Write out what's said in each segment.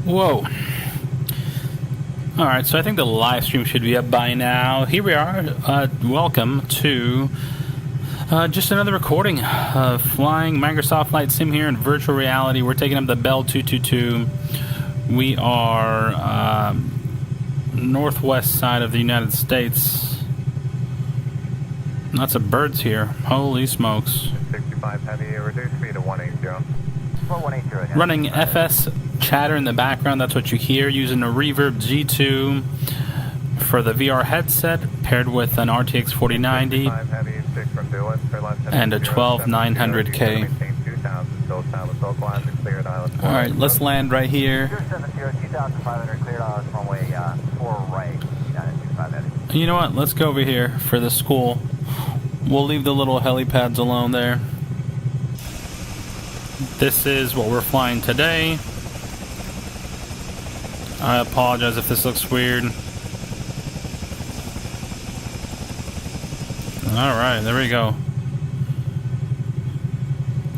Whoa. Alright, so I think the live stream should be up by now. Here we are. Welcome to just another recording of flying Microsoft Flight Sim here in virtual reality. We're taking up the Bell 222. We are northwest side of the United States. Lots of birds here. Holy smokes. 65 heavy, reduce speed to 180. Running FS chatter in the background, that's what you hear, using a Reverb G2 for the VR headset, paired with an RTX 4090 and a 12900K. Alright, let's land right here. You know what, let's go over here for the school. We'll leave the little helipads alone there. This is what we're flying today. I apologize if this looks weird. Alright, there we go.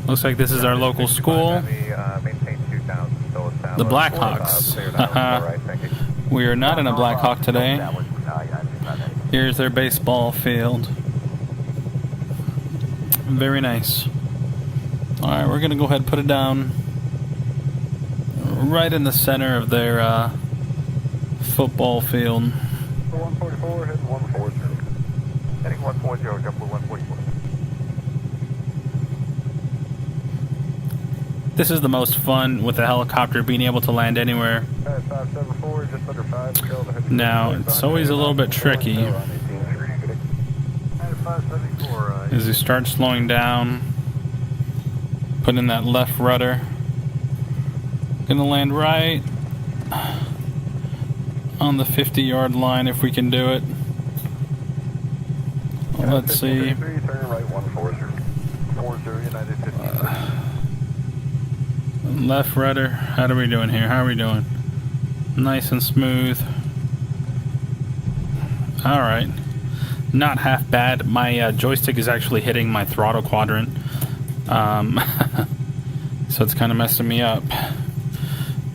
Looks like this is our local school. The Blackhawks. We are not in a Blackhawk today. Here's their baseball field. Very nice. Alright, we're gonna go ahead and put it down right in the center of their football field. 144, heading 140. Heading 140, jump 144. This is the most fun with a helicopter, being able to land anywhere. 574, just under 5. Now, it's always a little bit tricky as you start slowing down. Put in that left rudder. Gonna land right on the 50-yard line if we can do it. Let's see. Left rudder. How are we doing here? How are we doing? Nice and smooth. Alright. Not half bad. My joystick is actually hitting my throttle quadrant. So it's kind of messing me up.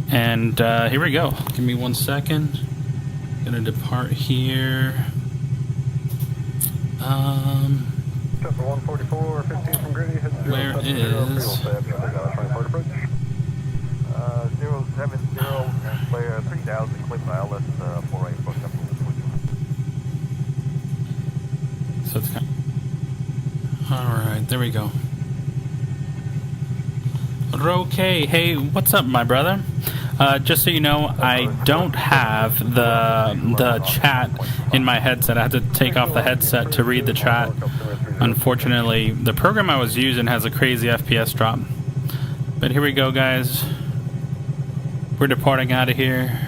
And here we go. Give me 1 second. Gonna depart here. 144, 15 from Gritty. Where is? 070, player 3000, click ILS 48, book up. So it's kind of... Alright, there we go. Okay, hey, what's up, my brother? Just so you know, I don't have the chat in my headset. I had to take off the headset to read the chat. Unfortunately, the program I was using has a crazy FPS drop. But here we go, guys. We're departing out of here.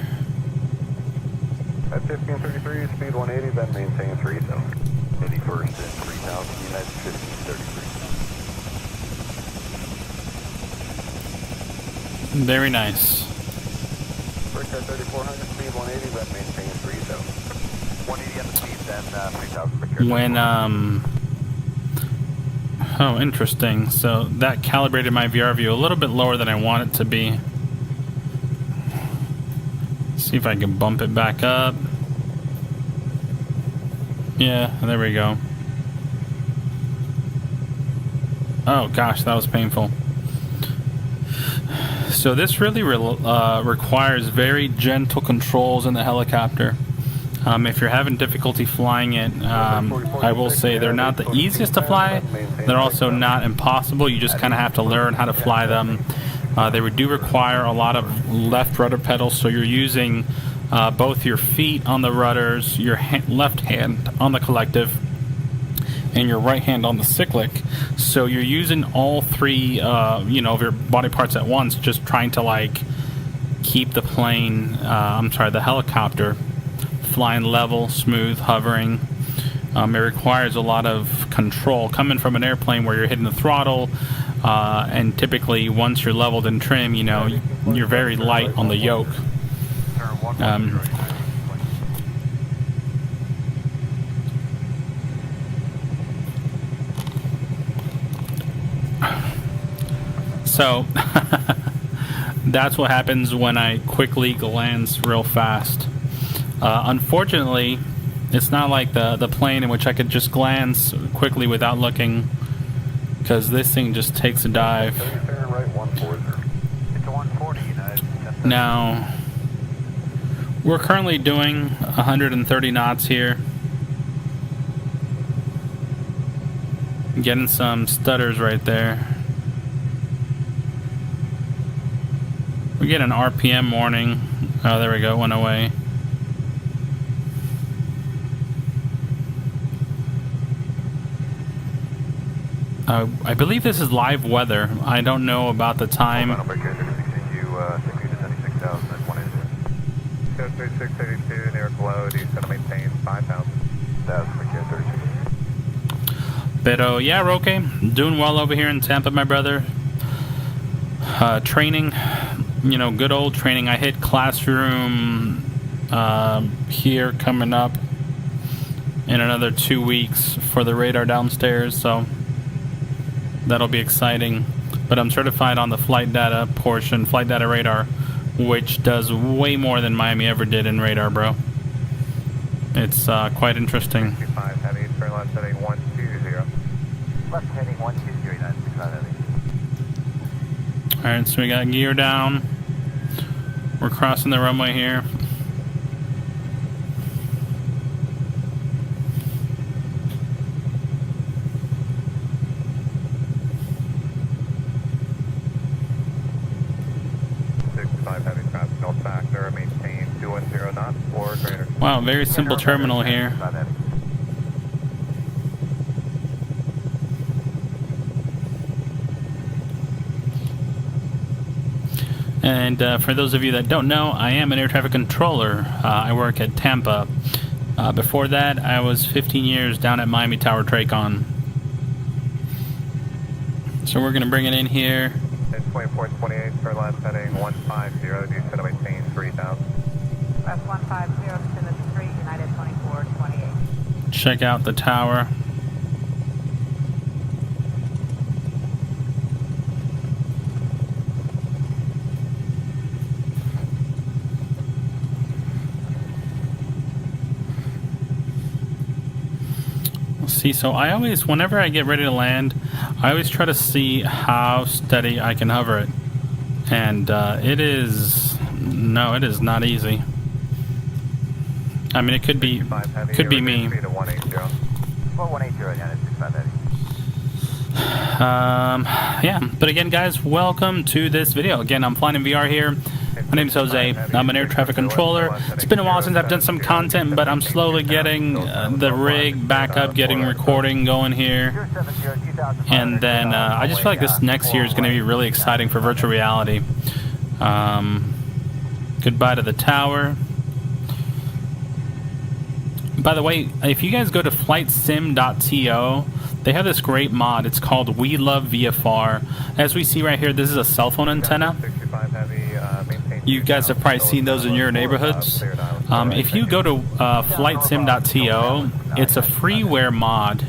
At 1533, speed 180, then maintain 3000. 81st and 3000, United 1533. Very nice. First at 3400, speed 180, then maintain 3000. 180 on the speed, then 3000. When, oh, interesting. So that calibrated my VR view a little bit lower than I want it to be. See if I can bump it back up. Yeah, there we go. Oh gosh, that was painful. So this really requires very gentle controls in the helicopter. If you're having difficulty flying it, I will say they're not the easiest to fly. They're also not impossible. You just kind of have to learn how to fly them. They do require a lot of left rudder pedals, so you're using both your feet on the rudders, your left hand on the collective, and your right hand on the cyclic. So you're using all three, of your body parts at once, just trying to like keep the plane, the helicopter flying level, smooth, hovering. It requires a lot of control coming from an airplane where you're hitting the throttle, and typically once you're leveled and trim, you're very light on the yoke. So That's what happens when I quickly glance real fast. Unfortunately, it's not like the plane in which I could just glance quickly without looking, because this thing just takes a dive. Now, we're currently doing 130 knots here. Getting some stutters right there. We get an RPM warning. Oh, there we go, it went away. I believe this is live weather. I don't know about the time. 3682 near load. He's going to maintain 5,000. That's for But yeah, Roque, doing well over here in Tampa, my brother. Training, you know, good old training. I hit classroom here coming up in another 2 weeks for the radar downstairs, so that'll be exciting. But I'm certified on the flight data portion, flight data radar, which does way more than Miami ever did in radar, bro. It's quite interesting. 65 heavy, turn left heading 120. Left heading 120, 965 heavy. Alright, so we got gear down. We're crossing the runway here. Wow, very simple terminal here. And for those of you that don't know, I am an air traffic controller. I work at Tampa. Before that, I was 15 years down at Miami Tower Tracon. So we're going to bring it in here. 2428 for left heading 150. You said to maintain 3,000. That's 150 to the street, United 2428. Check out the tower. See, so I always, whenever I get ready to land, I always try to see how steady I can hover it. And it is not easy. I mean, it could be me. Yeah, but again, guys, welcome to this video. Again, I'm flying in VR here. My name is Jose. I'm an air traffic controller. It's been a while since I've done some content, but I'm slowly getting the rig back up, getting recording going here. And then I just feel like this next year is going to be really exciting for virtual reality. Goodbye to the tower. By the way, if you guys go to flightsim.to, they have this great mod. It's called We Love VFR. As we see right here, this is a cell phone antenna. You guys have probably seen those in your neighborhoods. If you go to flightsim.to, it's a freeware mod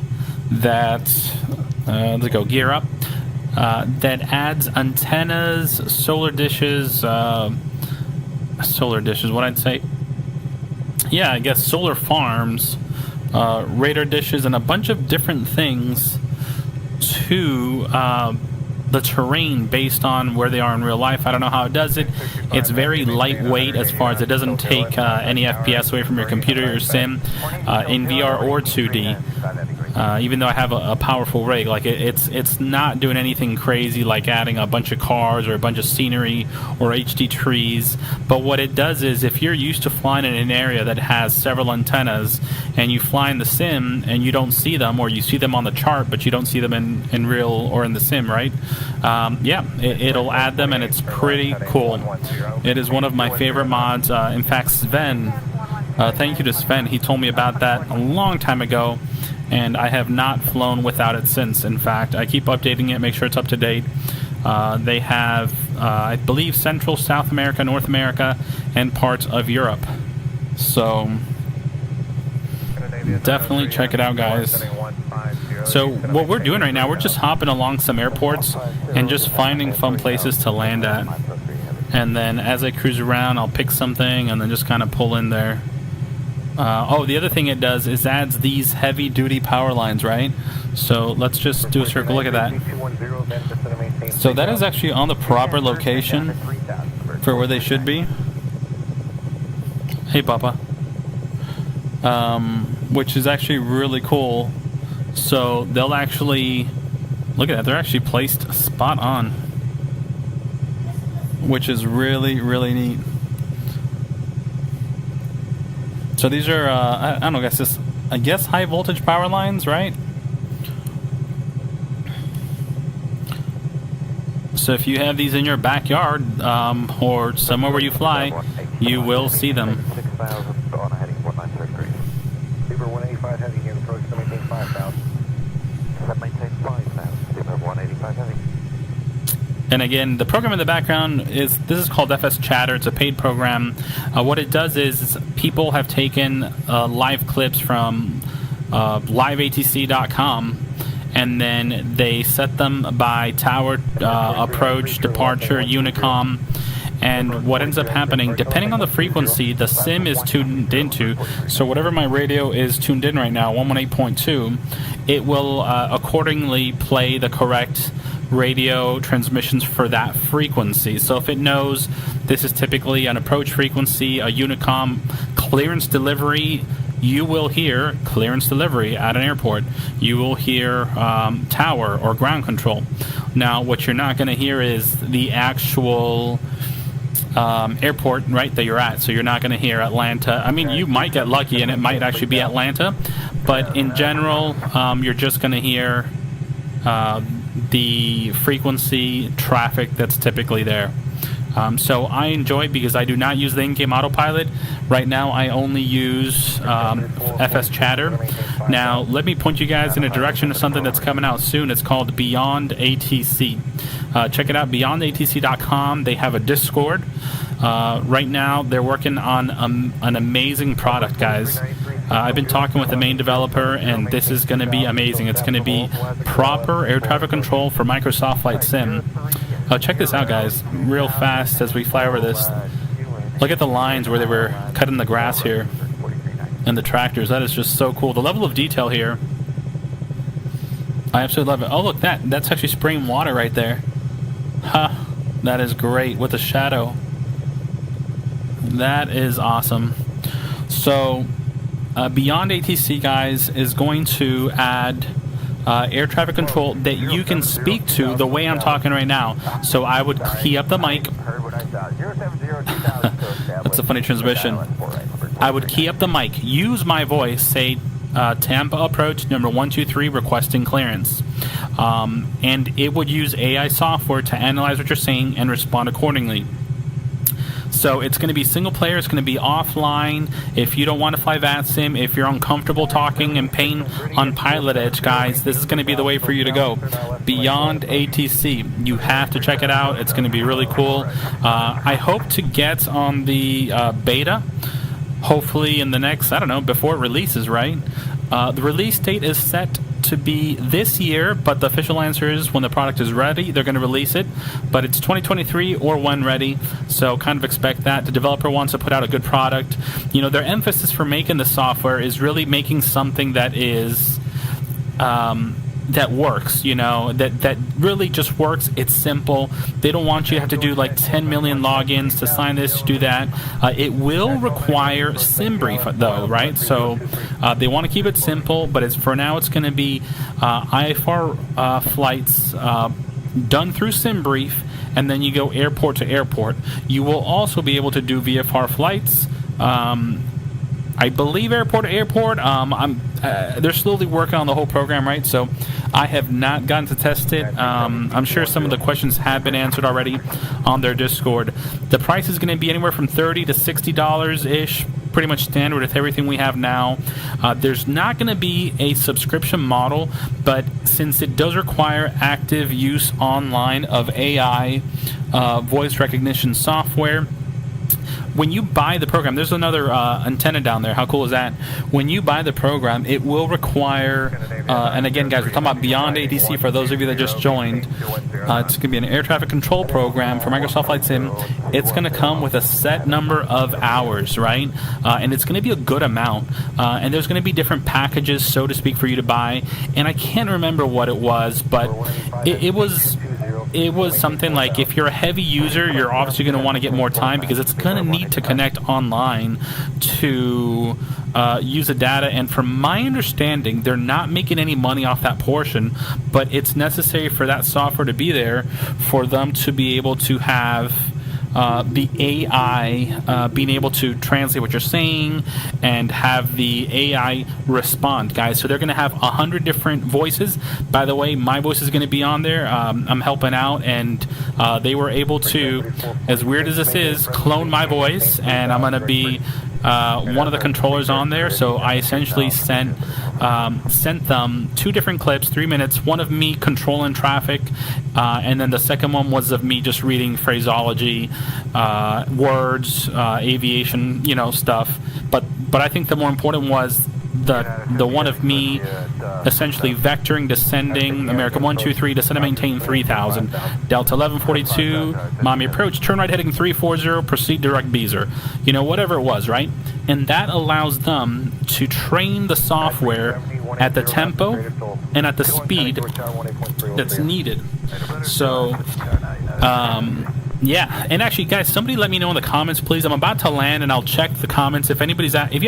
that, let's go gear up, that adds antennas, solar dishes, what I'd say? Yeah, I guess solar farms, radar dishes, and a bunch of different things to the terrain based on where they are in real life. I don't know how it does it. It's very lightweight as far as it doesn't take any FPS away from your computer or sim in VR or 2D. Even though I have a powerful rig, like it's not doing anything crazy like adding a bunch of cars or a bunch of scenery or HD trees. But what it does is, if you're used to flying in an area that has several antennas and you fly in the sim and you don't see them, or you see them on the chart but you don't see them in real or in the sim, right? Yeah, it'll add them, and it's pretty cool. It is one of my favorite mods. In fact, Sven, thank you to Sven, he told me about that a long time ago, and I have not flown without it since. In fact, I keep updating it, make sure it's up to date. They have, I believe, Central, South America, North America, and parts of Europe. So definitely check it out, guys. So what we're doing right now, we're just hopping along some airports and just finding fun places to land at. and then as I cruise around, I'll pick something and then just kind of pull in there. Oh, the other thing it does is adds these heavy-duty power lines, right? So let's just do a circle. Look at that. So that is actually on the proper location for where they should be. Hey, Papa. Which is actually really cool. So they'll actually, look at that, they're actually placed spot on, which is really, really neat. So these are, I don't know, I guess high voltage power lines, right? So if you have these in your backyard or somewhere where you fly, you will see them. 6,000 on heading 1933. Super 185 heading in approach to maintain 5,000. Set maintain 5,000. Super 185 heading. And again, the program in the background this is called FS Chatter. It's a paid program. What it does is people have taken live clips from liveatc.com, and then they set them by tower, approach, departure, Unicom. And what ends up happening, depending on the frequency the sim is tuned into, so whatever my radio is tuned in right now, 118.2, it will accordingly play the correct radio transmissions for that frequency. So if it knows this is typically an approach frequency, a Unicom clearance delivery, you will hear clearance delivery at an airport. You will hear tower or ground control. Now, what you're not going to hear is the actual airport, right, that you're at. So you're not going to hear Atlanta. I mean, you might get lucky and it might actually be Atlanta, but in general, you're just going to hear the frequency traffic that's typically there. So I enjoy it because I do not use the in-game autopilot. Right now I only use FS Chatter. Now let me point you guys in a direction of something that's coming out soon. It's called Beyond ATC. Check it out, beyondatc.com. They have a Discord. Right now they're working on an amazing product, guys. I've been talking with the main developer, and this is going to be amazing. It's going to be proper air traffic control for Microsoft Flight Sim. Check this out, guys, real fast as we fly over this. Look at the lines where they were cutting the grass here and the tractors. That is just so cool. The level of detail here, I absolutely love it. Oh, look, that's actually spraying water right there. Ha, that is great with the shadow. That is awesome. So Beyond ATC, guys, is going to add air traffic control that you can speak to the way I'm talking right now. So I would key up the mic. That's a funny transmission. I would key up the mic, use my voice, say Tampa approach number 123 requesting clearance. And it would use AI software to analyze what you're saying and respond accordingly. So it's going to be single player, it's going to be offline. If you don't want to fly VATSIM, if you're uncomfortable talking and paying on Pilot Edge, guys, this is going to be the way for you to go. Beyond ATC. You have to check it out. It's going to be really cool. I hope to get on the beta, hopefully in the next, I don't know, before it releases, right? The release date is set to be this year, but the official answer is when the product is ready, they're going to release it. But it's 2023 or when ready, so kind of expect that. The developer wants to put out a good product. You know, their emphasis for making the software is really making something that is that works, you know, that really just works. It's simple. They don't want you to have to do like 10 million logins to sign this, to do that. It will require SimBrief though, right? So they want to keep it simple, but for now it's going to be IFR flights done through SimBrief, and then you go airport to airport. You will also be able to do VFR flights. I believe airport to airport. They're slowly working on the whole program, right? So I have not gotten to test it. I'm sure some of the questions have been answered already on their Discord. The price is going to be anywhere from $30 to $60-ish, pretty much standard with everything we have now. There's not going to be a subscription model, but since it does require active use online of AI voice recognition software, when you buy the program, there's another antenna down there. How cool is that? When you buy the program, it will require, and again, guys, we're talking about beyond ATC for those of you that just joined. It's going to be an air traffic control program for Microsoft Flight Sim. It's going to come with a set number of hours, right? And it's going to be a good amount. And there's going to be different packages, so to speak, for you to buy. And I can't remember what it was, but it was something like, if you're a heavy user, you're obviously going to want to get more time because it's going to need to connect online to use the data. And from my understanding, they're not making any money off that portion, but it's necessary for that software to be there for them to be able to have the AI being able to translate what you're saying and have the AI respond, guys. So they're going to have 100 different voices. By the way, my voice is going to be on there. I'm helping out, and they were able to, as weird as this is, clone my voice, and I'm going to be one of the controllers on there. So I essentially sent them 2 different clips, 3 minutes, one of me controlling traffic, and then the second one was of me just reading phraseology, words, aviation, stuff. But I think the more important was the one of me essentially vectoring, descending, American 123, descend and maintain 3000, Delta 1142, Miami approach, turn right heading 340, proceed direct Beezer, whatever it was, right? And that allows them to train the software at the tempo and at the speed that's needed. So, yeah, and actually, guys, somebody let me know in the comments, please. I'm about to land, and I'll check the comments. If you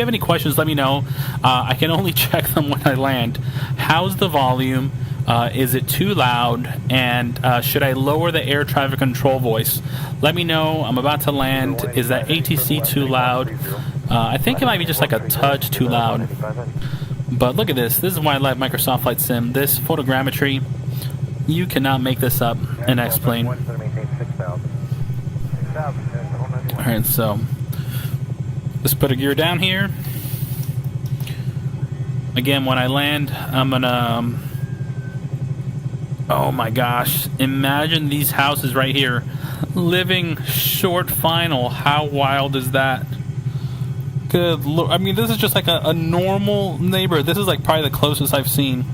have any questions, let me know. I can only check them when I land. How's the volume? Is it too loud? And should I lower the air traffic control voice? Let me know. I'm about to land. Is that ATC too loud? I think it might be just like a touch too loud. But look at this. This is why I like Microsoft Flight Sim. This photogrammetry, you cannot make this up and explain. Alright, so let's put a gear down here. Again, when I land, I'm gonna oh my gosh, imagine these houses right here living short final. How wild is that? Good Lord. I mean, this is just like a normal neighborhood. This is like probably the closest I've seen.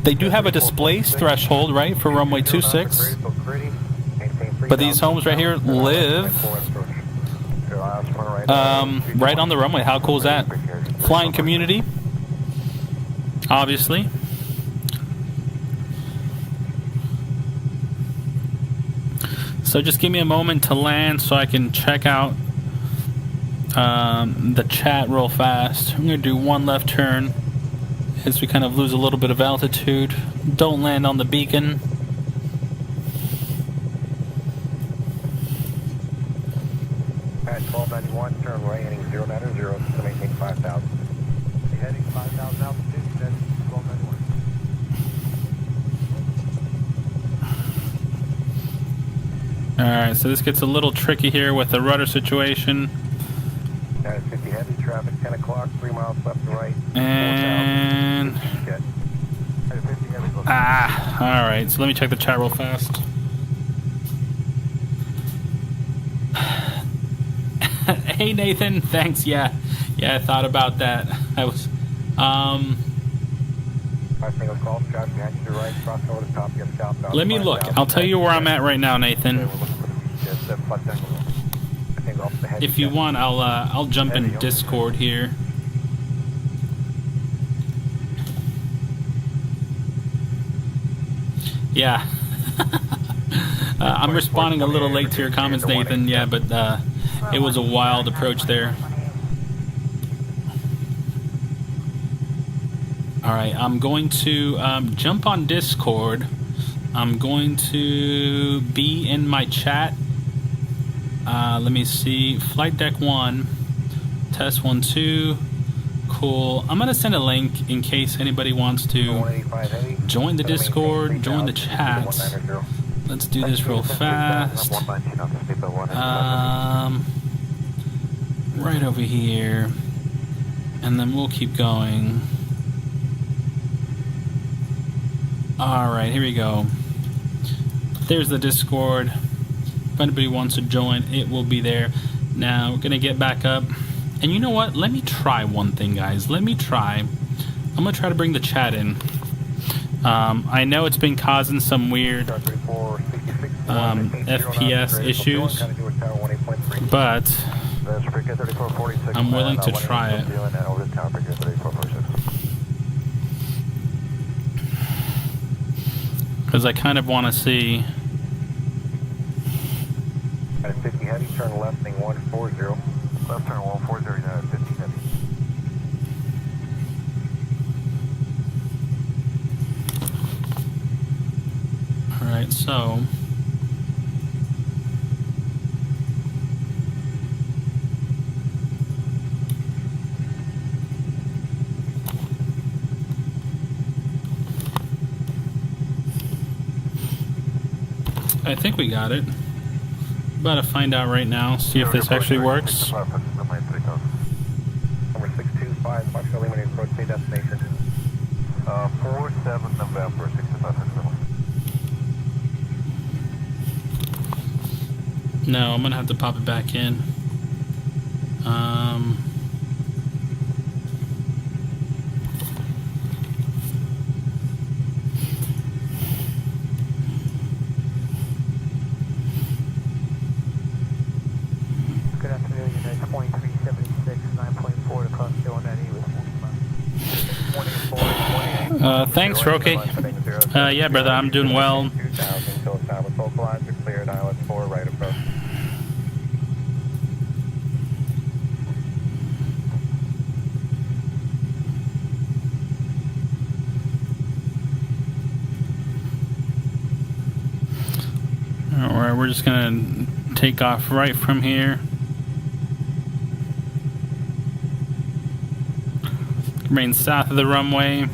They do have a displace threshold, right, for runway 26, but these homes right here live right on the runway. How cool is that? Flying community, obviously. So just give me a moment to land so I can check out the chat real fast. I'm going to do one left turn as we kind of lose a little bit of altitude. Don't land on the beacon. At 1291, turn right heading 090 to maintain 5000. Heading 5000 altitude, then 1291. Alright, so this gets a little tricky here with the rudder situation. 50 heavy traffic, 10 o'clock, 3 miles left and right. And alright, so let me check the chat real fast. Hey Nathan, thanks. Yeah, I thought about that. I was let me look. I'll tell you where I'm at right now, Nathan. If you want, I'll jump in Discord here. Yeah. I'm responding a little late to your comments, Nathan. Yeah, but it was a wild approach there. Alright, I'm going to jump on Discord. I'm going to be in my chat. Let me see. Flight Deck 1. Test 1, 2. Cool. I'm going to send a link in case anybody wants to join the Discord, join the chats. Let's do this real fast. Right over here. And then we'll keep going. Alright, here we go. There's the Discord. If anybody wants to join, it will be there. Now we're gonna get back up, and you know what? Let me try one thing, guys. Let me try. I'm gonna try to bring the chat in. I know it's been causing some weird FPS issues, but I'm willing to try it. Because I kind of want to see. At 50 heavy, turn left, thing 140. Left turn 140, now at 50 heavy. Alright, so. I think we got it. About to find out right now, see if this actually works. Number 625, Fox eliminated approach to destination. 47 November, 6560. No, I'm gonna have to pop it back in. Good afternoon, United 2376, 9.4 to cross 290 with 45. Thanks, Roque. Yeah, brother, I'm doing well. 2000 until established localizer cleared, island 4, right approach. Alright, we're just gonna take off right from here. Remain south of the runway.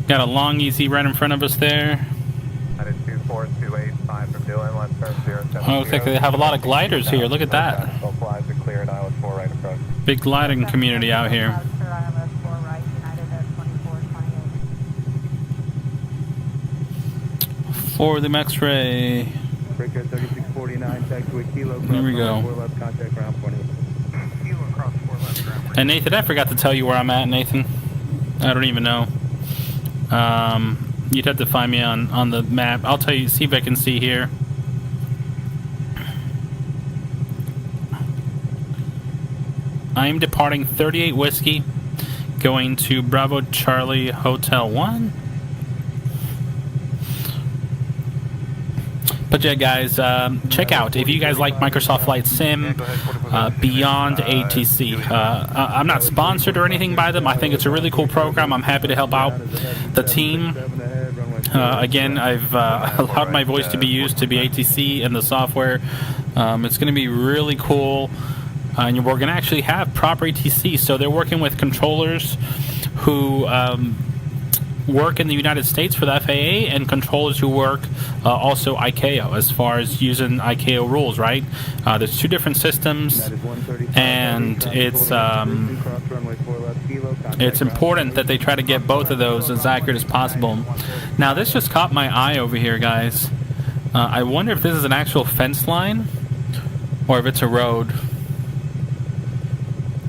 Got a long easy right in front of us there. Oh, looks like they have a lot of gliders here. Look at that. Big gliding community out here. For the X-ray. Here we go. And Nathan, I forgot to tell you where I'm at, Nathan. I don't even know. You'd have to find me on the map. I'll tell you, see if I can see here. I am departing 38 Whiskey, going to Bravo Charlie Hotel 1. But yeah, guys, check out, if you guys like Microsoft Flight Sim, Beyond ATC. I'm not sponsored or anything by them. I think it's a really cool program. I'm happy to help out the team. Again, I've allowed my voice to be used to be ATC and the software. It's going to be really cool. And we're going to actually have proper ATC. So they're working with controllers who work in the United States for the FAA, and controllers who work also ICAO as far as using ICAO rules, right? There's two different systems, and it's important that they try to get both of those as accurate as possible. Now, this just caught my eye over here, guys. I wonder if this is an actual fence line or if it's a road.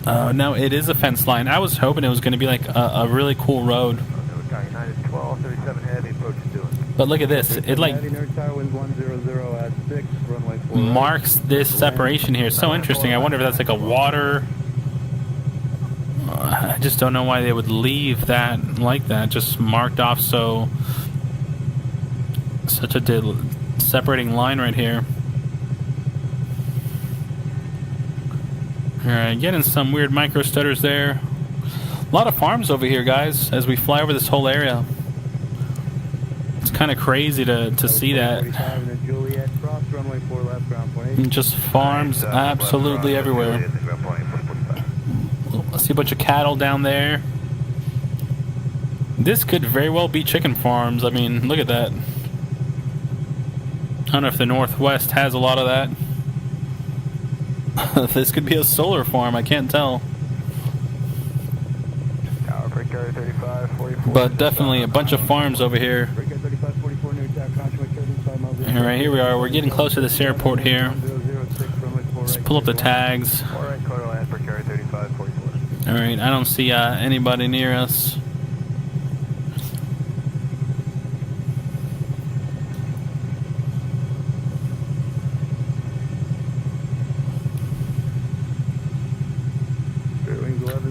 No, it is a fence line. I was hoping it was going to be like a really cool road. But look at this. It like marks this separation here. It's so interesting. I wonder if that's like a water. I just don't know why they would leave that like that. Just marked off so. Such a separating line right here. Alright, getting some weird micro stutters there. A lot of farms over here, guys, as we fly over this whole area. It's kind of crazy to see that. And just farms absolutely everywhere. I see a bunch of cattle down there. This could very well be chicken farms. I mean, look at that. I don't know if the Northwest has a lot of that. This could be a solar farm, I can't tell. But definitely a bunch of farms over here. All right, here we are. We're getting close to this airport here. Let's pull up the tags. All right, quarter land for carrier 3544. All right, I don't see anybody near us.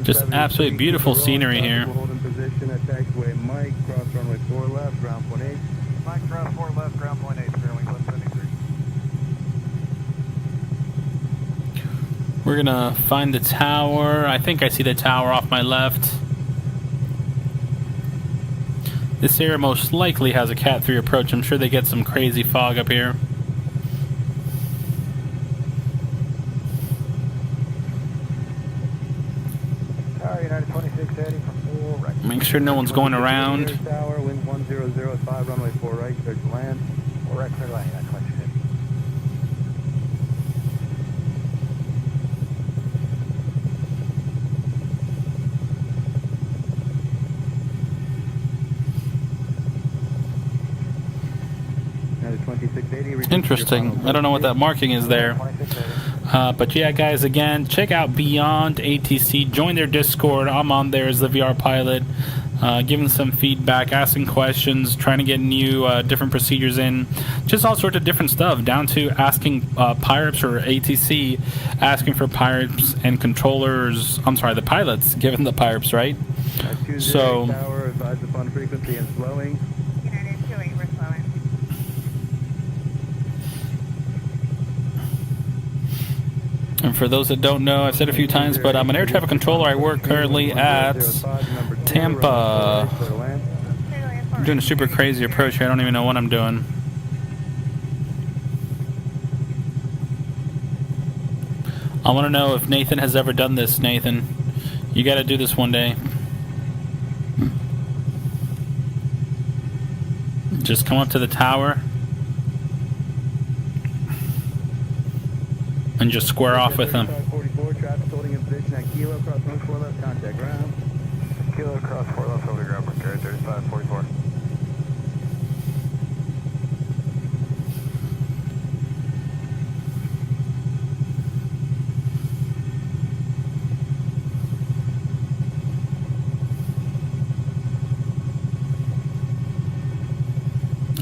Just absolutely beautiful scenery here. Holding position at taxiway Mike, cross runway 4 left, ground 18. Mike, cross 4 left, ground 18, Fairwing 173. We're gonna find the tower. I think I see the tower off my left. This area most likely has a Cat 3 approach. I'm sure they get some crazy fog up here. United 26 heading for 4 right. Make sure no one's going around. Tower, wind 1005, runway 4 right, clear to land. 4 right, clear land, United 26 heading. United 2680. Interesting. I don't know what that marking is there. 2680. But yeah, guys, again, check out Beyond ATC. Join their Discord. I'm on there as the VRpilot, giving some feedback, asking questions, trying to get new different procedures in, just all sorts of different stuff, down to asking PIREPs or ATC, asking for PIREPs and controllers. I'm sorry, the pilots giving the PIREPs, right? So. Tower, advise upon frequency and slowing. United 28, we're slowing. And for those that don't know, I've said a few times, but I'm an air traffic controller. I work currently at Tampa. I'm doing a super crazy approach here. I don't even know what I'm doing. I want to know if Nathan has ever done this, Nathan. You got to do this one day. Just come up to the tower and just square off with them. 44, traffic holding in position at Kilo, cross 4 left, contact ground. Kilo, cross 4 left, over the ground for carrier 3544.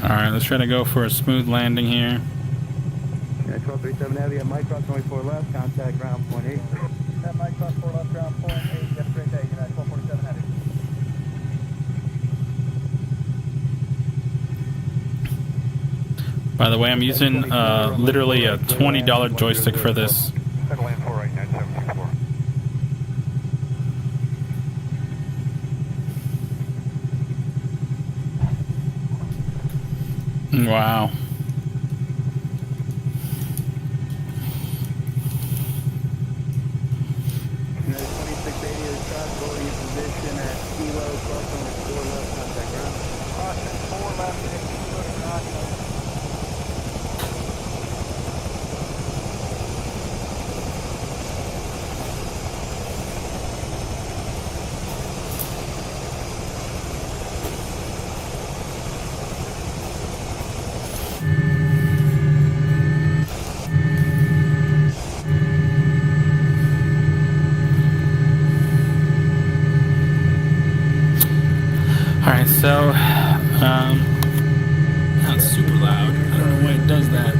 Alright, let's try to go for a smooth landing here. 1237 heavy at Mike, cross 24 left, contact ground 8. At Mike, cross 4 left, ground 8. Have a great day, United 1247 heavy. By the way, I'm using literally a $20 joystick for this. Set land 4 right, 9764. Wow. United 2680 is traffic holding in position at Kilo, cross 4 left, contact ground. Caution, 4 left, Kilo to cross. Alright, so, that's super loud. I don't know why it does that.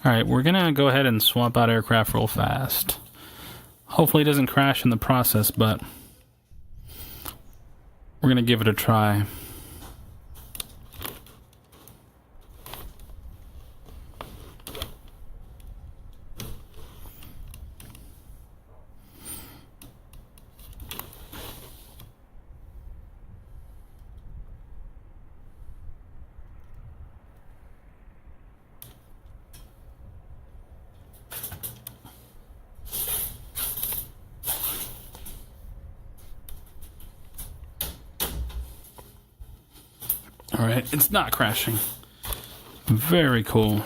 Alright, we're gonna go ahead and swap out aircraft real fast. Hopefully it doesn't crash in the process, but we're gonna give it a try. All right, it's not crashing. Very cool.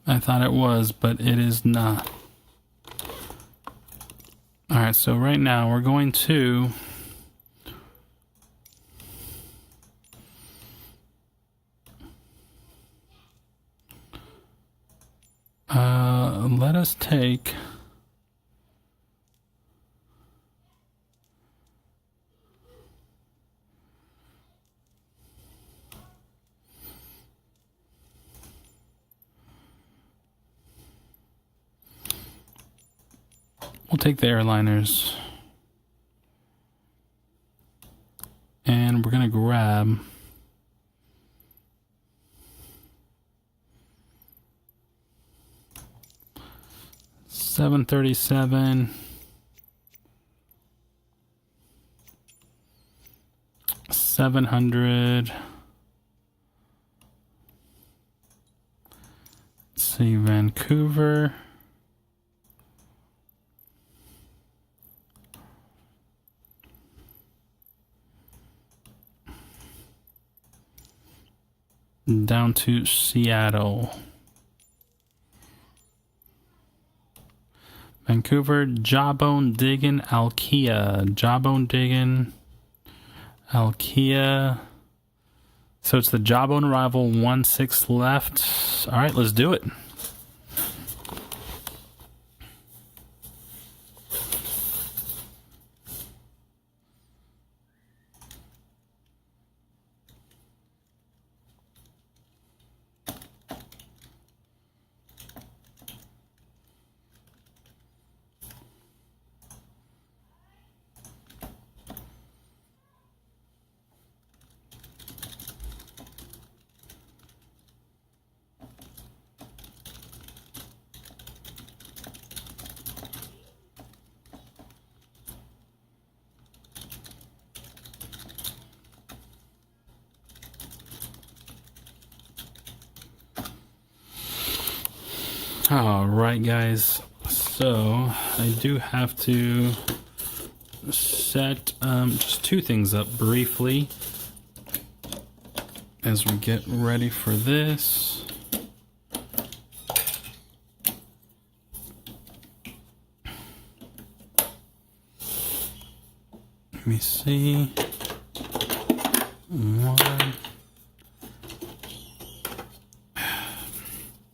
I thought it was, but it is not. All right, so right now we're going to let us take we'll take the airliners and we're gonna grab $737, $700. Let's see, Vancouver. Down to Seattle. Vancouver, Jawbone Diggin, Alkia. Jawbone Diggin, Alkia. So it's the Jawbone arrival, 1-6 left. All right, let's do it. All right, guys. So I do have to set just two things up briefly as we get ready for this. Let me see. One.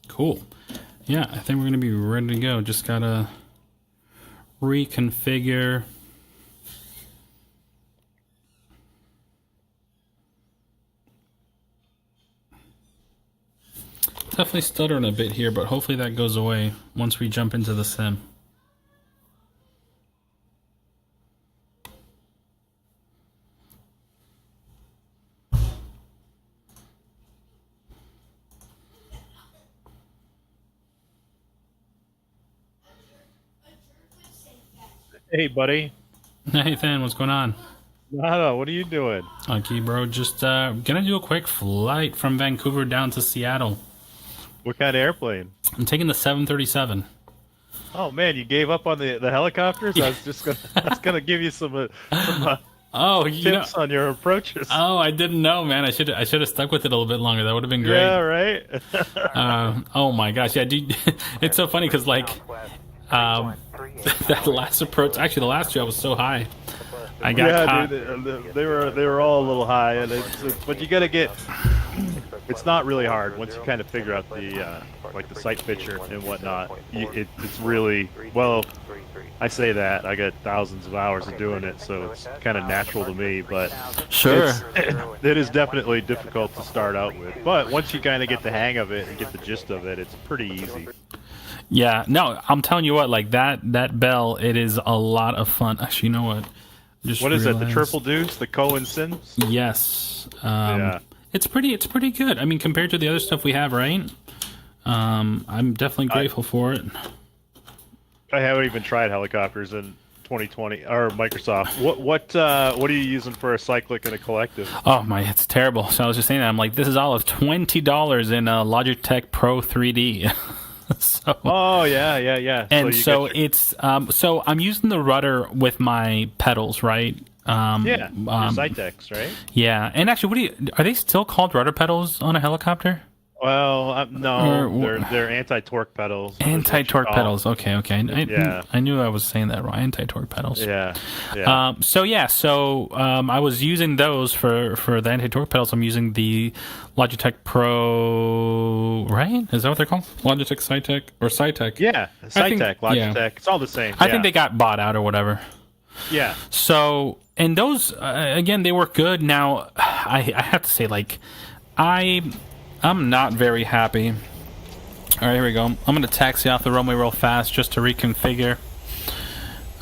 Cool. Yeah, I think we're going to be ready to go. Just got to reconfigure. Definitely stuttering a bit here, but hopefully that goes away once we jump into the sim. Hey, buddy. Hey, Than, what's going on? Nada, what are you doing? Okay, bro, just gonna do a quick flight from Vancouver down to Seattle. What kind of airplane? I'm taking the 737. Oh man, you gave up on the helicopters? I was gonna give you some Oh, you know, tips on your approaches. oh, I didn't know, man. I should have stuck with it a little bit longer. That would have been great. Yeah, right. Oh my gosh, yeah, dude, it's so funny because like that last approach, actually the last two I was so high, I got caught. Dude, they were all a little high, and but you gotta get. It's not really hard once you kind of figure out the like the sight picture and whatnot. It's really well. I say that I got thousands of hours of doing it, so it's kind of natural to me. But Sure. it is definitely difficult to start out with. But once you kind of get the hang of it and get the gist of it, it's pretty easy. Yeah, no, I'm telling you what, like that bell, it is a lot of fun. Actually, you know what? What is it? The triple deuce, the Cohen Sims? Yes. Yeah. It's pretty good. I mean, compared to the other stuff we have, right? I'm definitely grateful for it. I haven't even tried helicopters in 2020 or Microsoft. What are you using for a cyclic and a collective? Oh my, it's terrible. So I was just saying that. I'm like, this is all of $20 in Logitech Pro 3D. So, oh yeah. And so it's so I'm using the rudder with my pedals, right? Yeah, Cytex, right? Yeah, and actually, are they still called rudder pedals on a helicopter? Well, no, they're anti-torque pedals. Anti-torque pedals. Okay. Yeah. I knew I was saying that wrong. Anti-torque pedals. Yeah. So I was using those for the anti-torque pedals. I'm using the Logitech Pro, right? Is that what they're called? Logitech Cytec or Cytec? Yeah, Cytec, Logitech. Yeah. It's all the same. I think they got bought out or whatever. Yeah. So, and those again, they work good. Now, I have to say, like, I'm not very happy. All right, here we go. I'm going to taxi off the runway real fast just to reconfigure.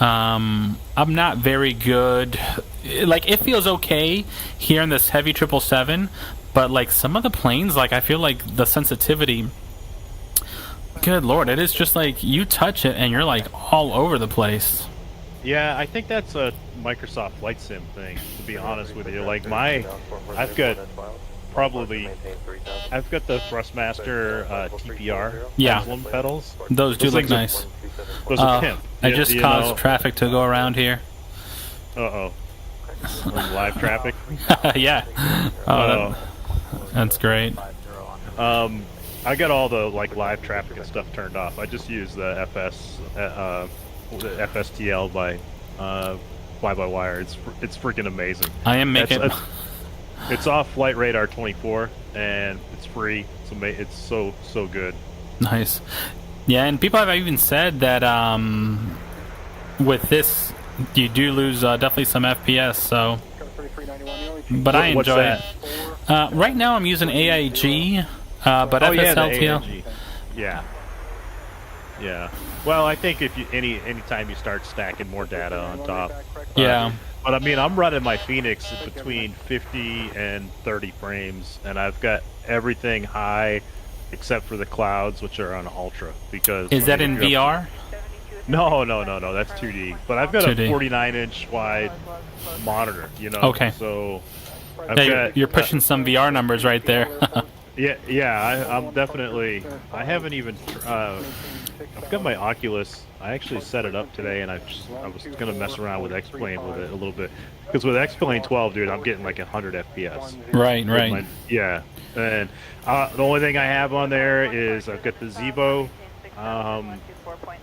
I'm not very good. Like, it feels okay here in this heavy 777, but like some of the planes, like I feel like the sensitivity, good Lord, it is just like you touch it and you're like all over the place. Yeah, I think that's a Microsoft Flight Sim thing, to be honest with you. Like I've got the Thrustmaster TPR emblem pedals. Those do look nice. Those are pimp. I just caused traffic to go around here. Live traffic? Yeah. That's great. I got all the like live traffic and stuff turned off. I just use the FSTL by fly-by-wire. It's freaking amazing. I am making... It's off Flight Radar 24, and it's free. It's so good. Nice. Yeah, and people have even said that with this, you do lose definitely some FPS. So, but I enjoy it. Right now, I'm using AIG, but FSLTL. Yeah. Well, I think if you anytime you start stacking more data on top. Yeah. But I mean, I'm running my Phoenix between 50 and 30 frames, and I've got everything high except for the clouds, which are on ultra. Because is that in VR? No, that's 2D. But I've got 2D. A 49-inch wide monitor, you know. Okay. So you're pushing some VR numbers right there. I'm definitely. I haven't even. I've got my Oculus. I actually set it up today, and I was gonna mess around with X-Plane with it a little bit, because with X-Plane 12, dude, I'm getting like 100 FPS. Right. Yeah, and the only thing I have on there is I've got the Zebo,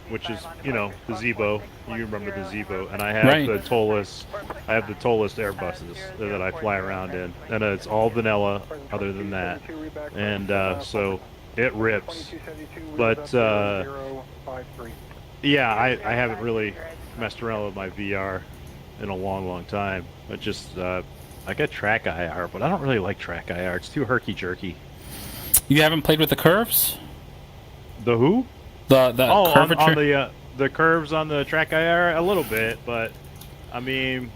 which is the Zebo. You remember the Zebo, and I have the Tolless. I have the Tolless Airbuses that I fly around in, and it's all vanilla. Other than that, and so it rips. But yeah, I haven't really messed around with my VR in a long time. I just I got track IR, but I don't really like track IR. It's too herky-jerky. You haven't played with the curves? The who? The curvature? On the curves on the track IR a little bit, but I mean,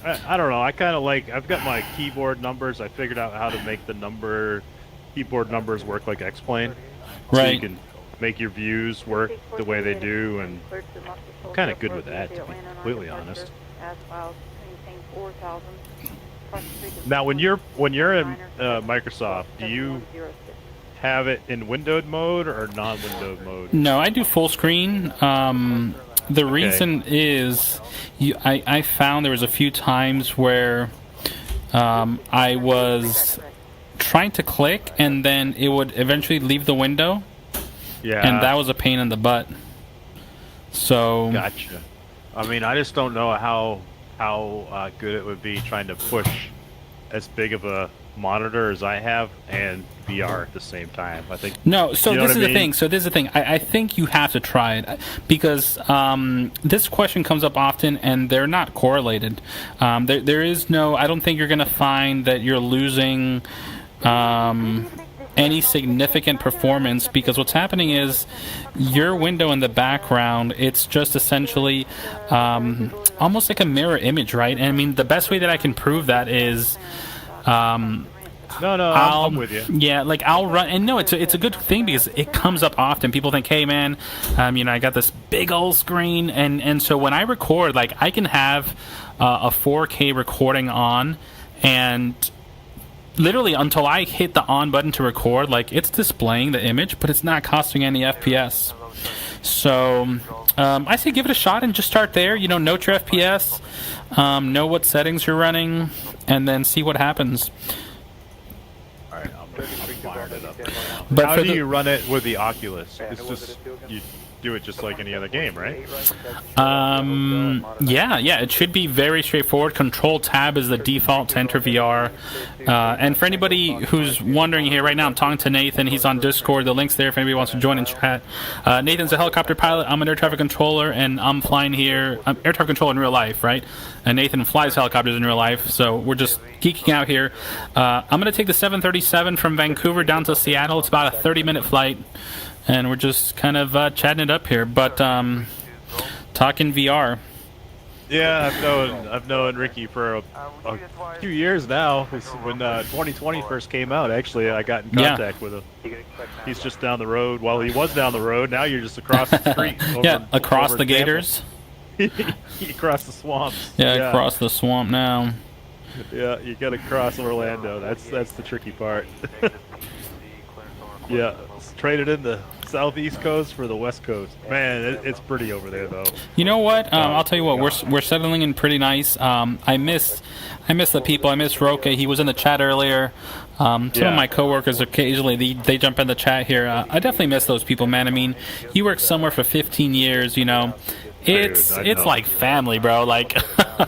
I don't know. I kind of like. I've got my keyboard numbers. I figured out how to make the keyboard numbers work like X-Plane, so you can make your views work the way they do, and I'm kind of good with that, to be completely honest. Now, when you're in Microsoft, do you have it in windowed mode or non-windowed mode? No, I do full screen. The reason is I found there was a few times where I was trying to click and then it would eventually leave the window. Yeah. And that was a pain in the butt. So. Gotcha. I mean, I just don't know how good it would be trying to push as big of a monitor as I have and VR at the same time. I think. No, so this is the thing. So this is the thing. I think you have to try it because this question comes up often, and they're not correlated. There is no. I don't think you're going to find that you're losing any significant performance, because what's happening is your window in the background, it's just essentially almost like a mirror image, right? And I mean, the best way that I can prove that is I'm with you. Yeah, like I'll run, and no, it's a good thing because it comes up often. People think, hey man, I got this big old screen, and so when I record, like I can have a 4K recording on, and literally until I hit the on button to record, like it's displaying the image, but it's not costing any FPS. So I say give it a shot and just start there. Note your FPS. know what settings you're running, and then see what happens. All right, I'm firing it up. But How for do you run it with the Oculus? It's just you do it just like any other game, right? Yeah, it should be very straightforward. Control tab is the default to enter VR. And for anybody who's wondering here right now, I'm talking to Nathan. He's on Discord. The link's there if anybody wants to join in chat. Nathan's a helicopter pilot. I'm an air traffic controller, and I'm flying here. I'm air traffic controller in real life, right? And Nathan flies helicopters in real life, so we're just geeking out here. I'm going to take the 737 from Vancouver down to Seattle. It's about a 30-minute flight. And we're just kind of chatting it up here, but talking VR. Yeah, I've known Ricky for a few years now. When 2020 first came out, actually, I got in contact with him. He's just down the road. Well, he was down the road. Now you're just across the street. Across the gators. Across the swamps. Yeah, across the swamp now. Yeah, you got to cross Orlando. That's the tricky part. Yeah, traded in the southeast coast for the west coast. Man, it's pretty over there though. You know what? I'll tell you what. We're settling in pretty nice. I miss the people. I miss Roque. He was in the chat earlier. Some of my coworkers occasionally they jump in the chat here. I definitely miss those people, man. I mean, you work somewhere for 15 years. You know. It's like family, bro. Like,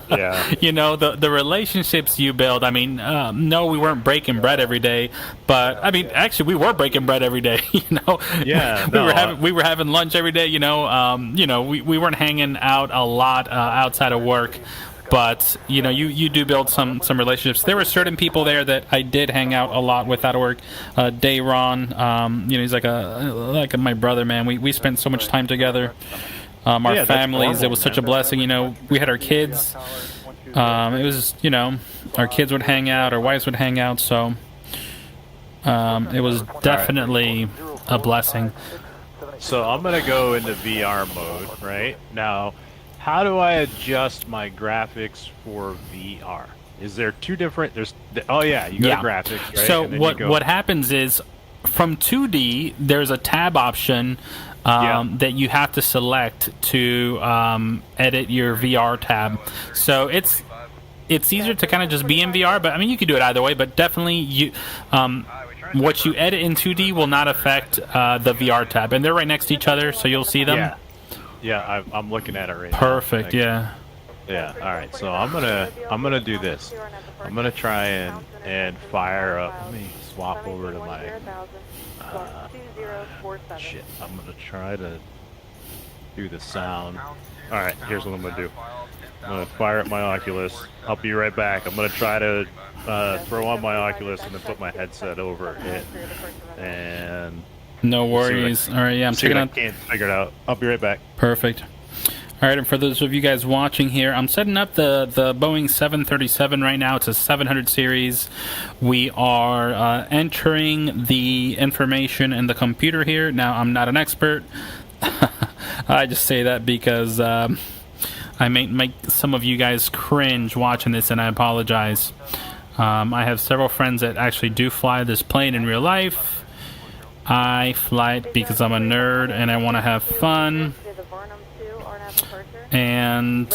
yeah. You know, the relationships you build. I mean, no, we weren't breaking bread every day, but I mean, actually, we were breaking bread every day. You know, yeah, we were having lunch every day. You know, we weren't hanging out a lot outside of work. But you know, you do build some relationships. There were certain people there that I did hang out a lot with out of work. Dayron, you know, he's like my brother, man. We spent so much time together. Our families, it was such a blessing. You know, we had our kids. It was, you know, our kids would hang out, our wives would hang out. So it was definitely a blessing. So I'm gonna go into VR mode right now. How do I adjust my graphics for VR? Is there two different? You go to graphics. Right? So what happens is from 2D, there's a tab option. That you have to select to edit your VR tab. So it's easier to kind of just be in VR, but I mean you could do it either way. But definitely what you edit in 2D will not affect the VR tab, and they're right next to each other, so you'll see them. Yeah, I'm looking at it right now. Perfect. Yeah. Yeah. All right. So I'm gonna do this. I'm gonna try and fire up. Let me swap over to my. Shit, I'm gonna try to do the sound. Alright, here's what I'm gonna do. I'm gonna fire up my Oculus. I'll be right back. I'm gonna try to throw on my Oculus and then put my headset over it. And no worries. Alright, yeah, I'm checking out. I can't figure it out. I'll be right back. Perfect. Alright, and for those of you guys watching here, I'm setting up the Boeing 737 right now. It's a 700 series. We are entering the information in the computer here. Now, I'm not an expert. I just say that because I may make some of you guys cringe watching this, and I apologize. I have several friends that actually do fly this plane in real life. I fly it because I'm a nerd and I want to have fun. And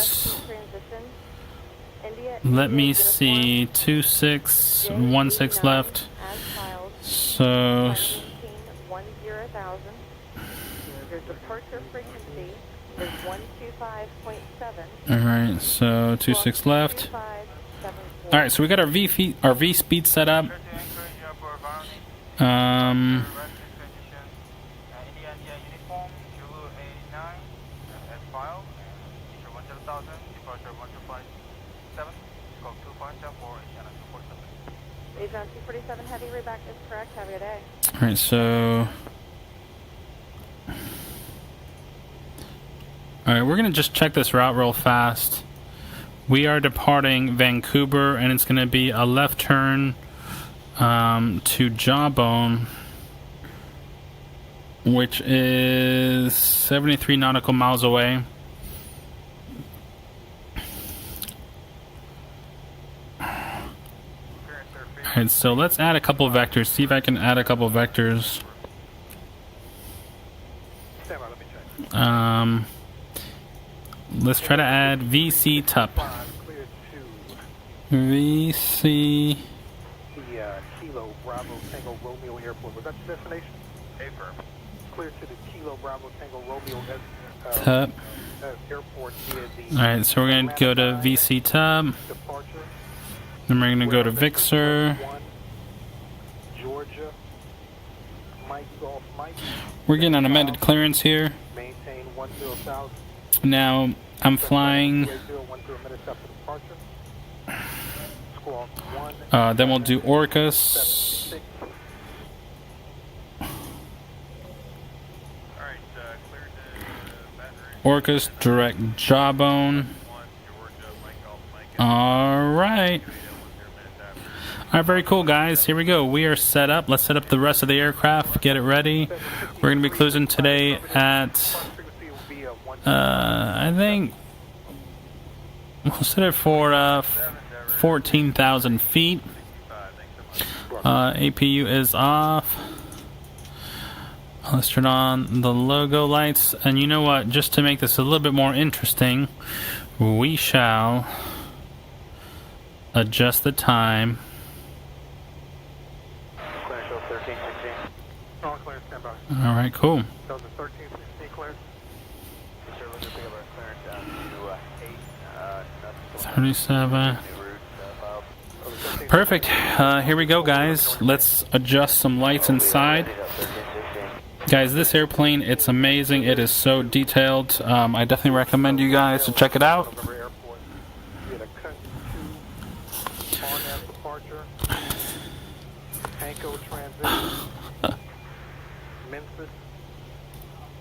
let me see, 2616 left. So all right, so 26 left. All right, so we got our V speed set up. Heavy reback is correct. Have a good day. All right, so we're gonna just check this route real fast. We are departing Vancouver, and it's gonna be a left turn to Jawbone, which is 73 nautical miles away. Alright, so let's add a couple of vectors. See if I can add a couple of vectors. Let's try to add VC TUP. VC. The Kilo Bravo Tango Romeo Airport. Was that the destination? Affirm. Clear to the Kilo Bravo Tango Romeo Tub. Airport via the... Alright, so we're going to go to VC Tub. Departure. Then we're going to go to Vixer. Georgia. Mike Golf Mike. We're getting an amended clearance here. Maintain 10,000. Now, I'm flying. Then we'll do Orcus. Orcus, direct Jawbone. Alright. Alright, very cool, guys. Here we go. We are set up. Let's set up the rest of the aircraft. Get it ready. We're going to be cruising today at, I think, we'll set it for 14,000 feet. APU is off. Let's turn on the logo lights. And you know what? Just to make this a little bit more interesting, we shall adjust the time. Alright, cool. 37. Perfect. Here we go, guys. Let's adjust some lights inside. Guys, this airplane, it's amazing. It is so detailed. I definitely recommend you guys to check it out.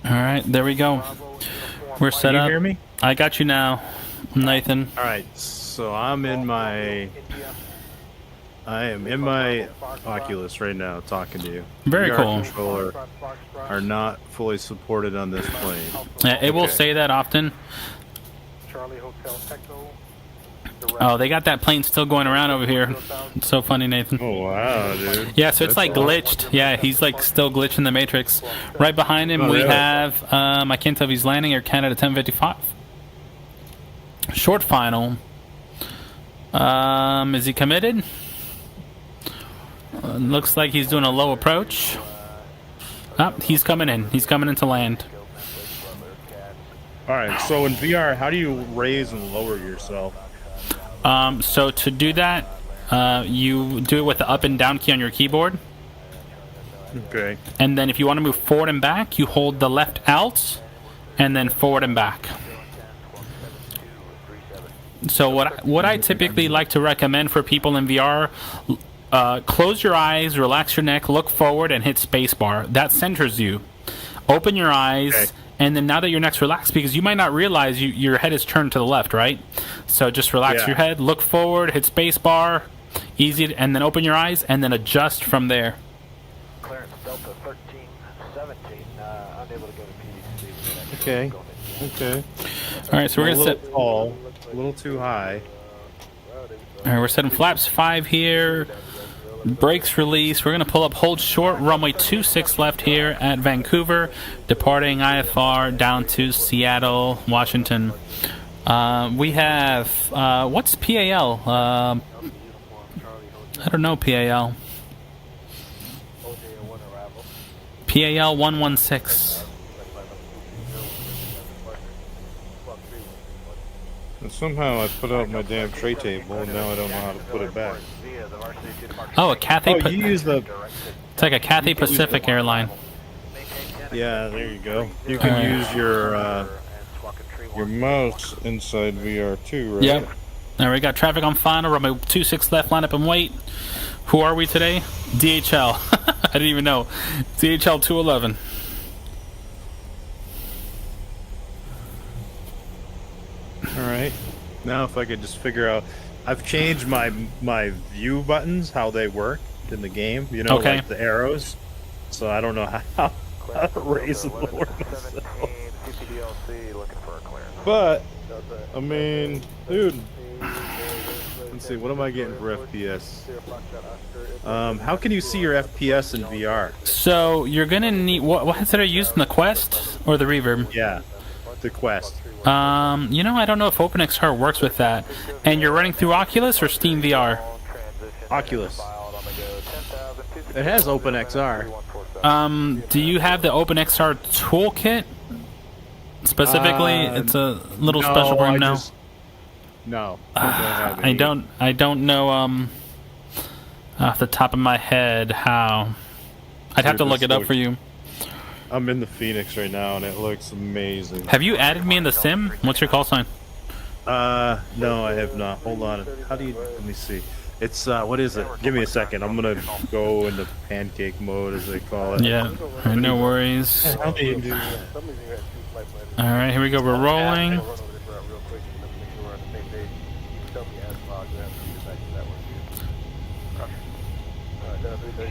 Alright, there we go. We're set up. Can you hear me? I got you now, Nathan. Alright, so I am in my Oculus right now talking to you. Very VR cool. Controller are not fully supported on this plane. Yeah, it will say that often. Oh, they got that plane still going around over here. It's so funny, Nathan. Oh wow, dude. Yeah, so it's like glitched. Yeah, he's like still glitching the Matrix. Right behind him, we have, I can't tell if he's landing or Canada 1055. Short final. Is he committed? Looks like he's doing a low approach. He's coming in. He's coming in to land. Alright, so in VR, how do you raise and lower yourself? So to do that, you do it with the up and down key on your keyboard. Okay. And then if you want to move forward and back, you hold the left Alt and then forward and back. So what I typically like to recommend for people in VR, close your eyes, relax your neck, look forward, and hit spacebar. That centers you. Open your eyes. Okay. And then now that your neck's relaxed, because you might not realize your head is turned to the left, right? So just relax your head, look forward, hit spacebar, easy, and then open your eyes, and then adjust from there. Clearance Delta 1317, unable to go to PDC. Okay. Okay. All right, so we're a gonna little set. tall, a little too high. All right, we're setting flaps 5 here. Brakes release. We're going to pull up, hold short, runway 26 left here at Vancouver, departing IFR down to Seattle, Washington. We have, what's PAL? I don't know PAL. PAL 116. And somehow I put out my damn tray table, and now I don't know how to put it back. Oh, a Cathay. Oh, you use the... It's like a Cathay Pacific airline. Yeah, there you go. You can use your mouse inside VR too, right? Yep. Now we got traffic on final. Runway 26 left. Line up and wait. Who are we today? DHL. I didn't even know. DHL 211. All right. Now if I could just figure out... I've changed my view buttons, how they work in the game. You know, like the arrows. So I don't know how to raise and lower myself. But, I mean, dude... Let's see, what am I getting for FPS? How can you see your FPS in VR? So you're gonna need what headset are you using? The Quest or the Reverb? Yeah, the Quest. You know, I don't know if OpenXR works with that. And you're running through Oculus or Steam VR? Oculus. It has OpenXR. Do you have the OpenXR toolkit? Specifically, it's a little special program now. No. I don't know off the top of my head how. I'd have to look it up for you. I'm in the Phoenix right now, and it looks amazing. Have you added me in the sim? What's your call sign? No, I have not. Hold on. How do you? Let me see. It's what is it? Give me a second. I'm gonna go into pancake mode, as they call it. Yeah, no worries. How do you do that? All right, here we go. We're rolling.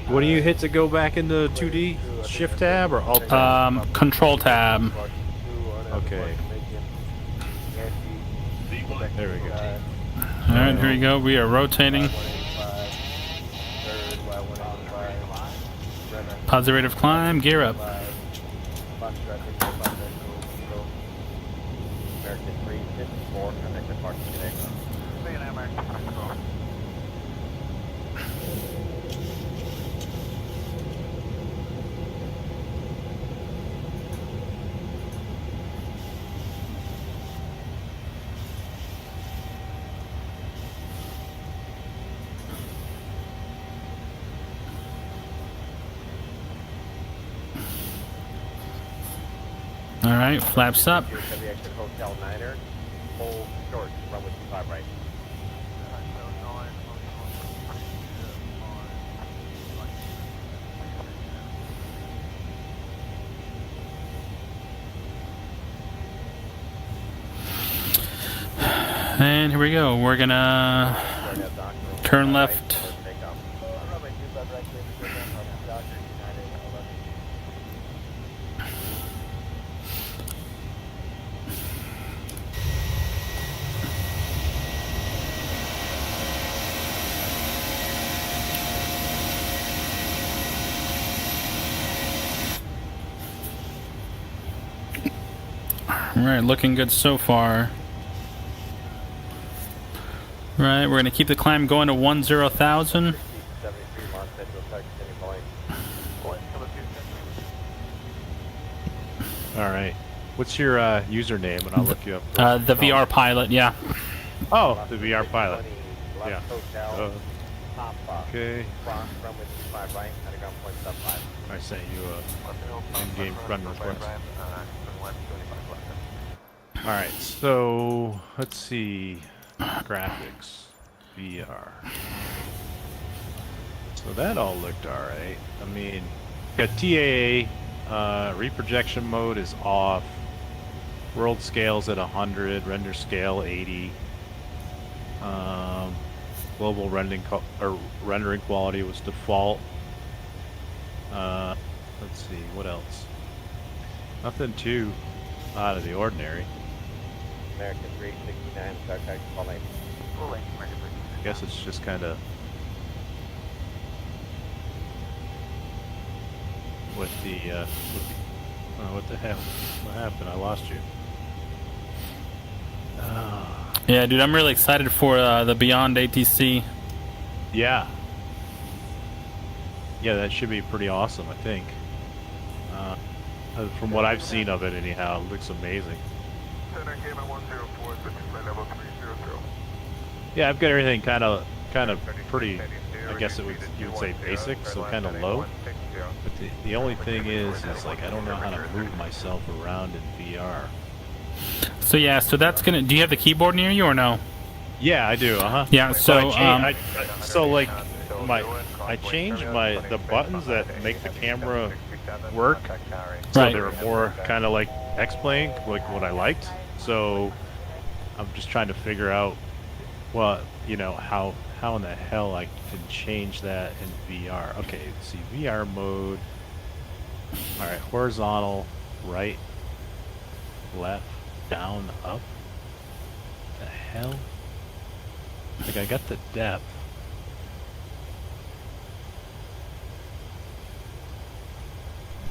What do you hit to go back into 2D? Shift tab or Alt tab? Control tab. Okay. There we go. All right, here we go. We are rotating. Positive rate of climb. Gear up. All right, flaps up. And here we go. We're gonna turn left. All right, looking good so far. Right, we're going to keep the climb going to 10,000. All right. What's your username, and I'll look you up. The VRpilot, yeah. Oh, the VRpilot. Yeah. Okay. I sent you a in-game friend request. All right. So let's see. Graphics, VR. So that all looked alright. I mean, got TAA, reprojection mode is off, world scale's at 100, render scale 80, global rendering quality was default. Let's see, what else? Nothing too out of the ordinary. American 369, start taxi, call 8. I guess it's just kind of with the oh, what the hell? What happened? I lost you. Yeah, dude, I'm really excited for the Beyond ATC. Yeah. Yeah, that should be pretty awesome, I think. From what I've seen of it, anyhow, it looks amazing. Yeah, I've got everything kind of pretty. I guess you would say basic, so kind of low. But the only thing is like I don't know how to move myself around in VR. So yeah, so that's gonna. Do you have the keyboard near you or no? Yeah, I do. Yeah. So so like I changed the buttons that make the camera work, so right. they were more kind of like X-Plane, like what I liked. So I'm just trying to figure out what, you know, how in the hell I can change that in VR. Okay, let's see, VR mode. All right, horizontal, right, left, down, up. The hell? Like I got the depth.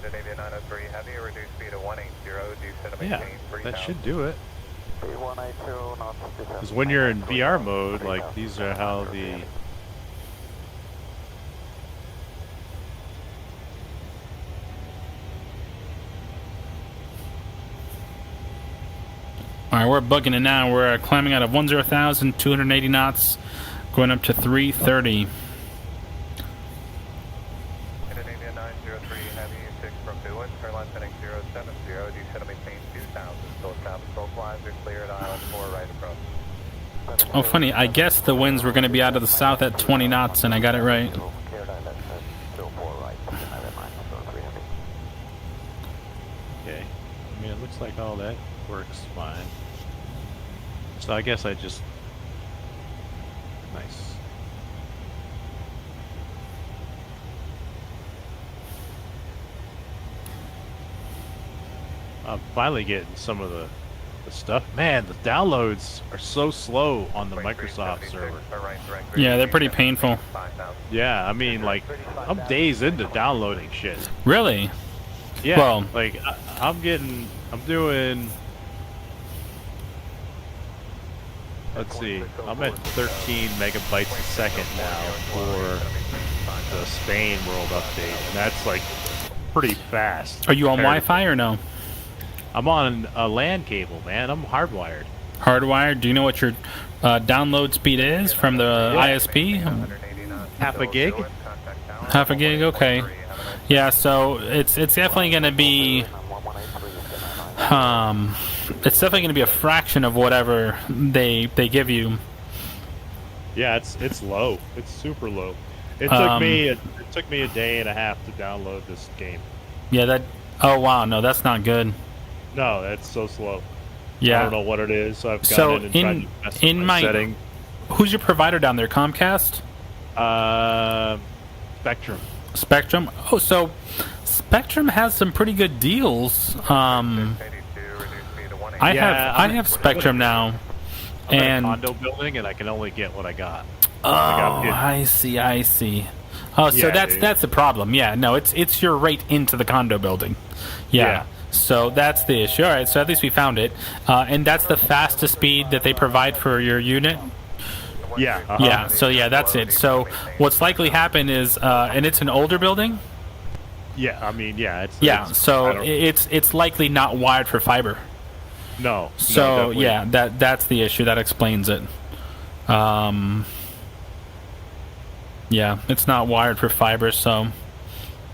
Scandinavia 903 Heavy, reduce speed to 180, due to Yeah, maintain 3000. that should do it. 182 knots. Because when you're in VR mode, like these are how the All right, we're bugging it now. We're climbing out of 10,000, 280 knots, going up to 330. Scandinavia 903 Heavy, 6 from Newland, turn left heading 070, due to maintain 2000. Still established, both lines are clear at island 4 right approach. Oh, funny. I guess the winds were going to be out of the south at 20 knots, and I got it right. okay. I mean, it looks like all that works fine. So I guess I just nice. I'm finally getting some of the stuff. Man, the downloads are so slow on the Microsoft server. Yeah, they're pretty painful. Yeah, I mean, like, I'm days into downloading shit. Really? Yeah, Well- like, I'm doing, let's see, I'm at 13 megabytes a second now for the Spain world update, and that's, like, pretty fast. Are you on compared to- Wi-Fi or no? I'm on a LAN cable, man. I'm hardwired. Hardwired? Do you know what your download speed is from the ISP? Half a gig? Half a gig? Okay. Yeah, so it's definitely going to be it's definitely going to be a fraction of whatever they give you. Yeah, it's low. It's super low. It took me a day and a half to download this game. Yeah, that. Oh wow, no, that's not good. No, that's so slow. Yeah. I don't know what it is. So I've gone So in and tried to mess with in my setting. Who's your provider down there? Comcast? Spectrum. Spectrum? Oh, so Spectrum has some pretty good deals. I have Spectrum now, I'm in and a condo building, and I can only get what I got. oh, I see. Oh, so Yeah, that's the problem. Yeah, no, it's your rate into the condo building. Yeah. So that's the issue. All right, so at least we found it, and that's the fastest speed that they provide for your unit. Yeah. Yeah. So yeah, that's it. So what's likely happen is, and it's an older building. Yeah. I mean, yeah. So it's likely not wired for fiber. No. So definitely. yeah, that's the issue. That explains it. Yeah, it's not wired for fiber, so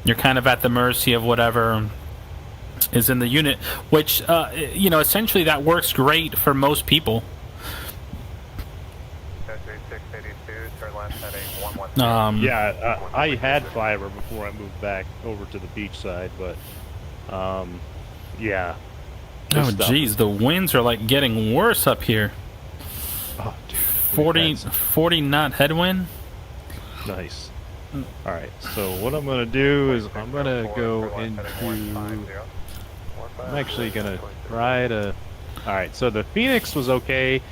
you're kind of at the mercy of whatever is in the unit, which essentially that works great for most people. I had fiber before I moved back over to the beach side, but yeah. Oh geez, the winds are like getting worse up here. Oh, dude, 40 knot headwind. Nice. All right, so what I'm gonna do is I'm gonna go into. I'm actually gonna try to. All right, so the Phoenix was okay.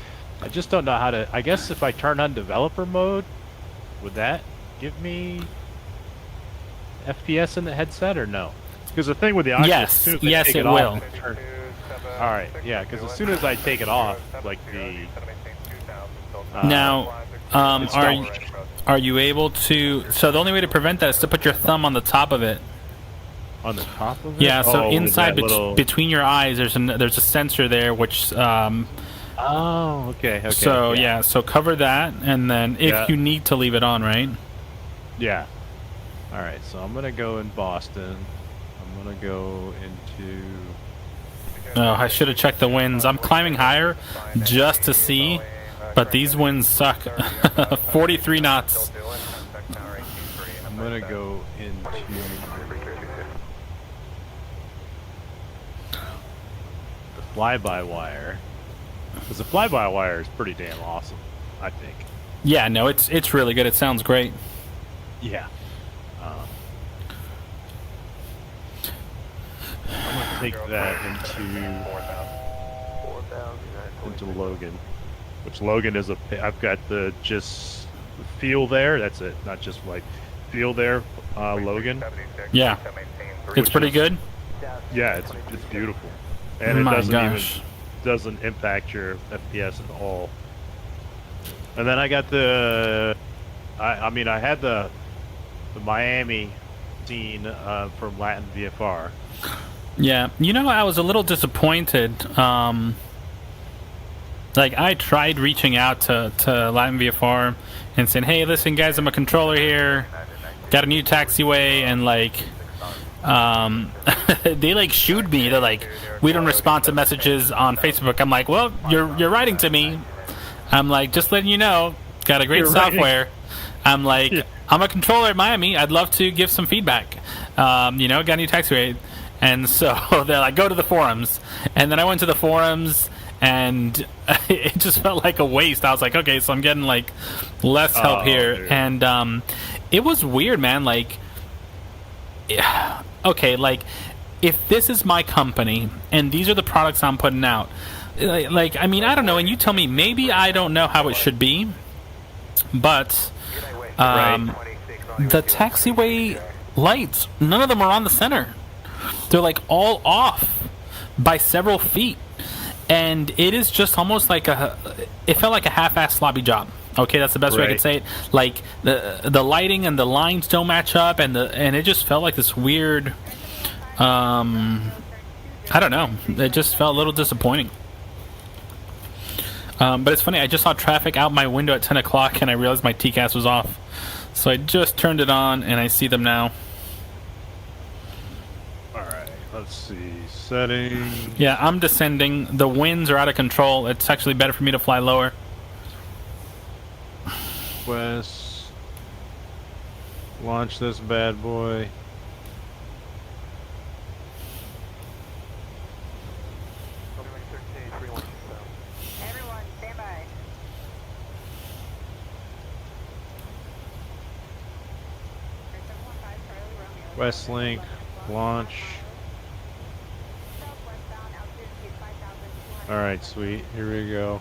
I just don't know how to. I guess if I turn on developer mode, would that give me FPS in the headset or no? Because the thing with the Oculus, Yes, as soon as I yes, take it off, will. it turns- all right, yeah, because as soon as I take it off, like the Now, are you able to? So the only way to prevent that is to put your thumb on the top of it. on the top of it. Yeah. So Oh, inside that little- between your eyes, there's a sensor there, which. Oh, okay. So yeah. So cover that, and then if you need to leave it on, right? Yeah. All right, so I'm gonna go in Boston. I'm gonna go into. Oh, I should have checked the winds. I'm climbing higher just to see, but these winds suck. 43 knots. I'm gonna go into the fly-by-wire, because the fly-by-wire is pretty damn awesome, I think. Yeah, no, it's really good. It sounds great. Yeah. I'm gonna take that into Logan, which Logan is I've got the just feel there. That's it, not just like feel there. Logan. Yeah. It's pretty good. Yeah, it's beautiful, and it My doesn't gosh. doesn't impact your FPS at all. And then I got the, I mean I had the Miami scene from Latin VFR. Yeah, you know, I was a little disappointed. Like, I tried reaching out to Latin VFR and saying, hey, listen, guys, I'm a controller here. Got a new taxiway, and, like, they, like, shooed me. They're like, we don't respond to messages on Facebook. I'm like, well, you're writing to me. I'm like, just letting you know, got a great software. I'm like, I'm a controller at Miami. I'd love to give some feedback. You know, got a new taxiway. And so they're like, go to the forums. And then I went to the forums, and it just felt like a waste. I was like, okay, so I'm getting, like, less help here. Dude. And it was weird, man. Like, okay, like, if this is my company and these are the products I'm putting out, like, I mean, I don't know. And you tell me, maybe I don't know how it should be, but the taxiway lights, none of them are on the center. They're, like, all off by several feet. And it is just almost like it felt like a half-assed sloppy job. Okay, that's the best way I could say it. Like, the lighting and the lines don't match up, and it just felt like this weird, I don't know. It just felt a little disappointing. But it's funny, I just saw traffic out my window at 10 o'clock, and I realized my TCAS was off. So I just turned it on, and I see them now. Let's see, setting. Yeah, I'm descending. The winds are out of control. It's actually better for me to fly lower. West. Launch this bad boy. Everyone, stand by. Westlink, launch. Alright, sweet. Here we go.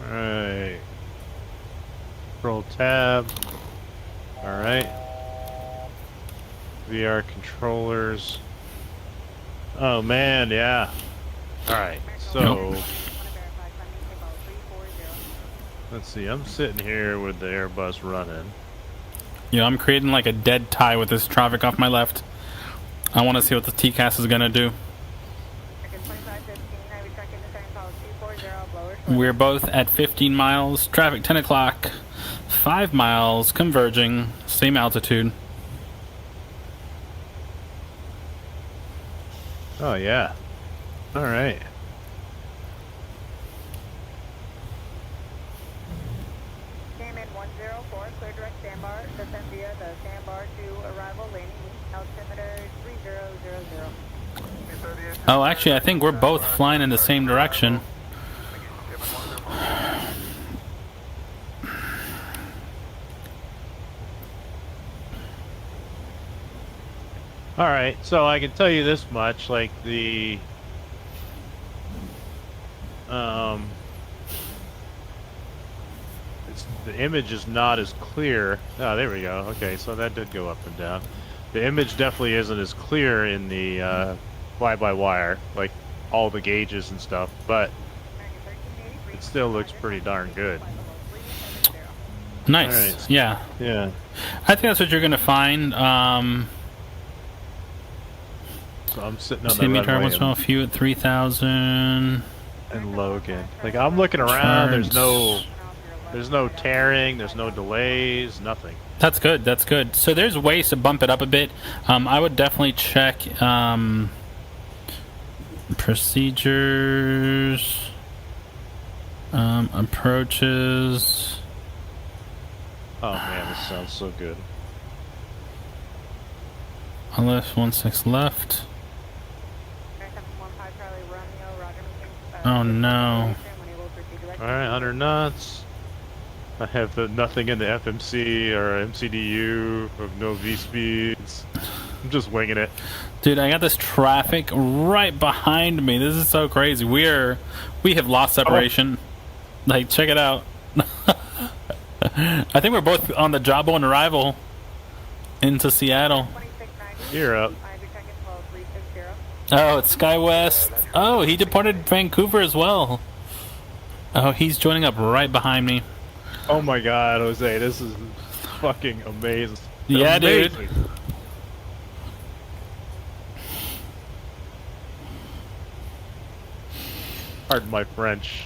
Alright. Control tab. Alright. VR controllers. Oh man, yeah. Alright, so let's see, I'm sitting here with the Airbus running. Yeah, I'm creating like a dead tie with this traffic off my left. I want to see what the TCAS is going to do. We're both at 15 miles, traffic 10 o'clock, 5 miles, converging, same altitude. Oh, yeah. All right. Came in 104, clear direct sandbar, descend via the sandbar to arrival landing, altimeter 3000. Oh, actually, I think we're both flying in the same direction. All right, so I can tell you this much, like the the image is not as clear. Oh, there we go. Okay, so that did go up and down. The image definitely isn't as clear in the fly-by-wire, like all the gauges and stuff, but it still looks pretty darn good. Nice. Right. Yeah. Yeah. I think that's what you're going to find. So I'm sitting on the runway a few at 3,000. and Logan. Like I'm looking around, there's no tearing, there's no delays, nothing. That's good. That's good. So there's ways to bump it up a bit. I would definitely check procedures, approaches. Oh man, this sounds so good. Left 16 left. Oh no. Alright, 100 knots. I have nothing in the FMC or MCDU of no V speeds. I'm just winging it. Dude, I got this traffic right behind me. This is so crazy. We have lost separation. Like, check it out. I think we're both on the Jabo and arrival into Seattle. 2690. You're up. 5 your check-in 12360. Oh, it's SkyWest. Oh, he departed Vancouver as well. Oh, he's joining up right behind me. Oh my God, Jose, this is fucking amazing. Yeah, dude. Amazing. Pardon my French.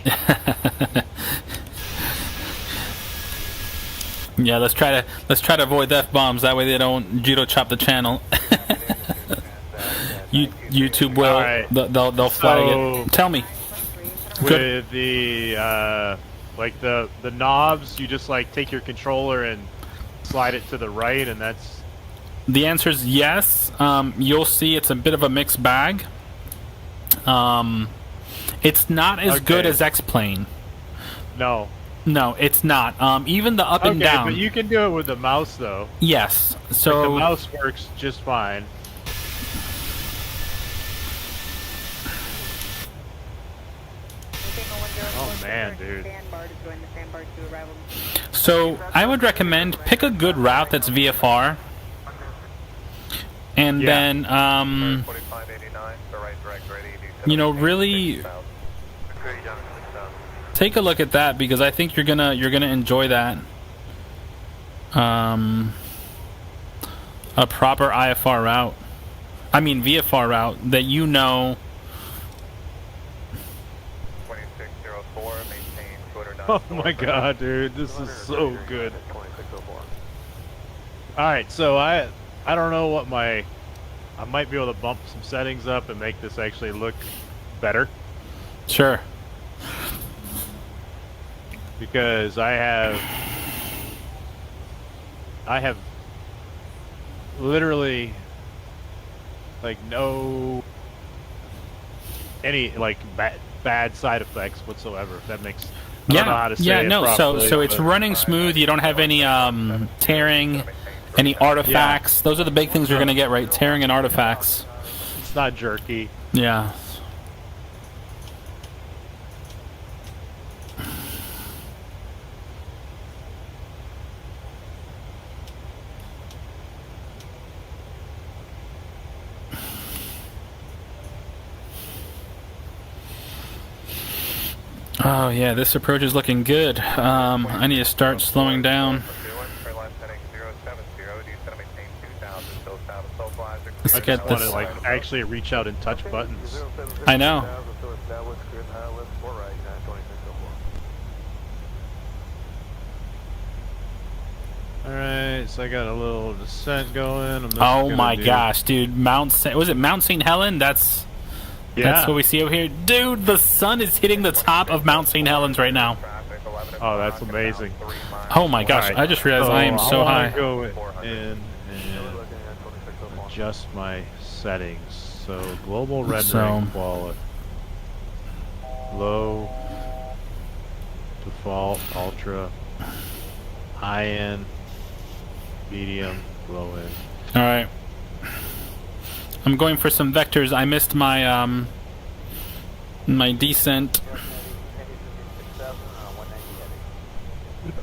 Yeah, let's try to avoid F-bombs. That way they don't judo chop the channel. YouTube will. Alright. They'll flag it. Tell me. Good. With the like the knobs, you just like take your controller and slide it to the right, and that's. The answer is yes. You'll see it's a bit of a mixed bag. It's not as good as X-Plane. No. No, it's not. Even the up and down. But you can do it with the mouse though. Yes. Like, So the mouse works just fine. Oh man, dude. So I would recommend pick a good route that's VFR, and then 4589, the right direct ready. you know, really take a look at that, because I think you're gonna enjoy that. A proper IFR route, I mean VFR route that you know. 2604, maintain 209. Oh my God, dude, this is so good. All right, so I don't know what I might be able to bump some settings up and make this actually look better, Sure. because I have literally like any like bad side effects whatsoever, if that makes. I don't know how to say it no. properly, So it's but- running smooth. You don't have any tearing, any artifacts. Those are the big things you're gonna get, right? Tearing and artifacts. It's not jerky. Yeah. Oh yeah, this approach is looking good. I need to start slowing down. Let's I get just want this. to like actually reach out and touch buttons. I know. All right, so I got a little descent going. I'm just Oh gonna my do- gosh, dude! Was it Mount St. Helen? That's Yeah. what we see over here, dude. The sun is hitting the top of Mount St. Helens right now. Oh, that's amazing. Oh my gosh! Alright, I just realized I am so wanna high. Go in and adjust my settings. So global rendering quality, low, default, ultra, high end, medium, low end. All right. I'm going for some vectors. I missed my my descent.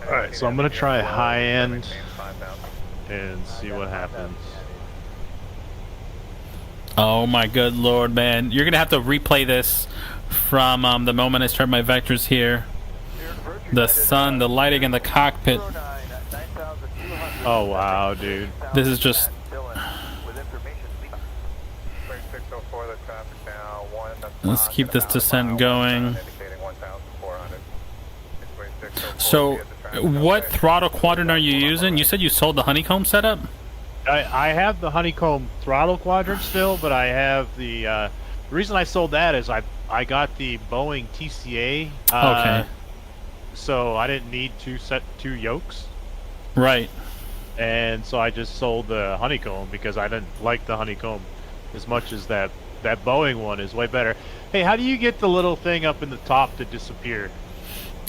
All right, so I'm gonna try high end and see what happens. Oh my good lord, man! You're gonna have to replay this from the moment I start my vectors here. The sun, the lighting in the cockpit. Oh wow, dude. This is just. Let's keep this descent going. So, what throttle quadrant are you using? You said you sold the honeycomb setup? I have the honeycomb throttle quadrant still, but I have the reason I sold that is I got the Boeing TCA. Okay. So I didn't need two yokes, Right. and so I just sold the honeycomb because I didn't like the honeycomb as much as that Boeing one is way better. Hey, how do you get the little thing up in the top to disappear?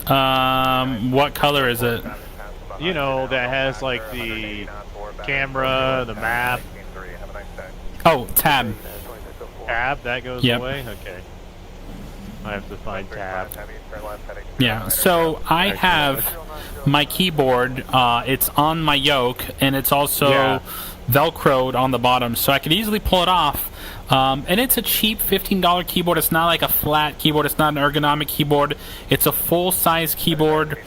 What color is it? You know, that has like the camera, the map. Oh, tab. Tab, that goes Yep. away? Okay. I have to find tab. Yeah, so I have my keyboard, it's on my yoke, and it's also Velcroed on the bottom, so I could easily pull it off. And it's a cheap $15 keyboard. It's not like a flat keyboard. It's not an ergonomic keyboard. It's a full-size keyboard,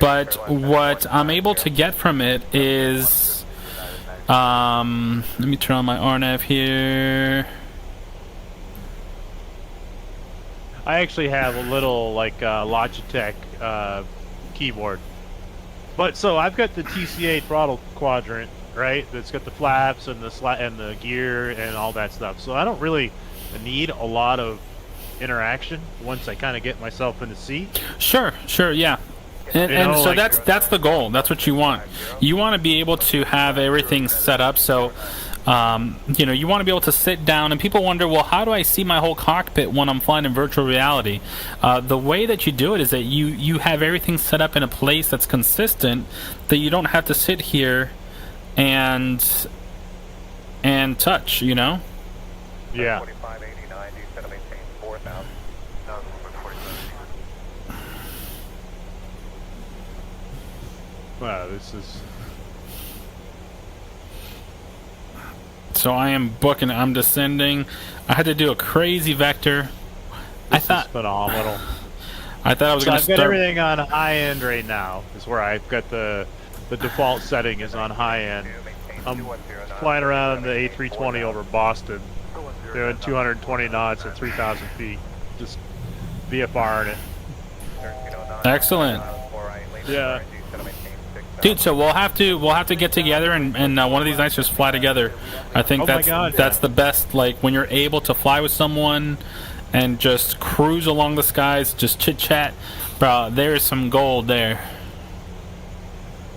but what I'm able to get from it is... let me turn on my RNAV here. I actually have a little like Logitech keyboard, but so I've got the TCA throttle quadrant, right? That's got the flaps and the gear and all that stuff. So I don't really need a lot of interaction once I kind of get myself in the seat. Sure, yeah. And so like, that's the goal. That's what you want. You want to be able to have everything set up so you know, you want to be able to sit down, and people wonder, well, how do I see my whole cockpit when I'm flying in virtual reality? The way that you do it is that you have everything set up in a place that's consistent, that you don't have to sit here and touch, you know? Yeah. Wow, this is... So I am booking, I'm descending. I had to do a crazy vector. This is phenomenal. I thought I was going to start... I've got everything on high end right now. Is where I've got the default setting is on high end. I'm flying around the A320 over Boston, doing 220 knots at 3,000 feet. Just VFRing it. Excellent. Yeah. Dude, so we'll have to get together and one of these nights just fly together. I think that's the best. Like when you're able to fly with someone and just cruise along the skies, just chit chat, bro. There's some gold there.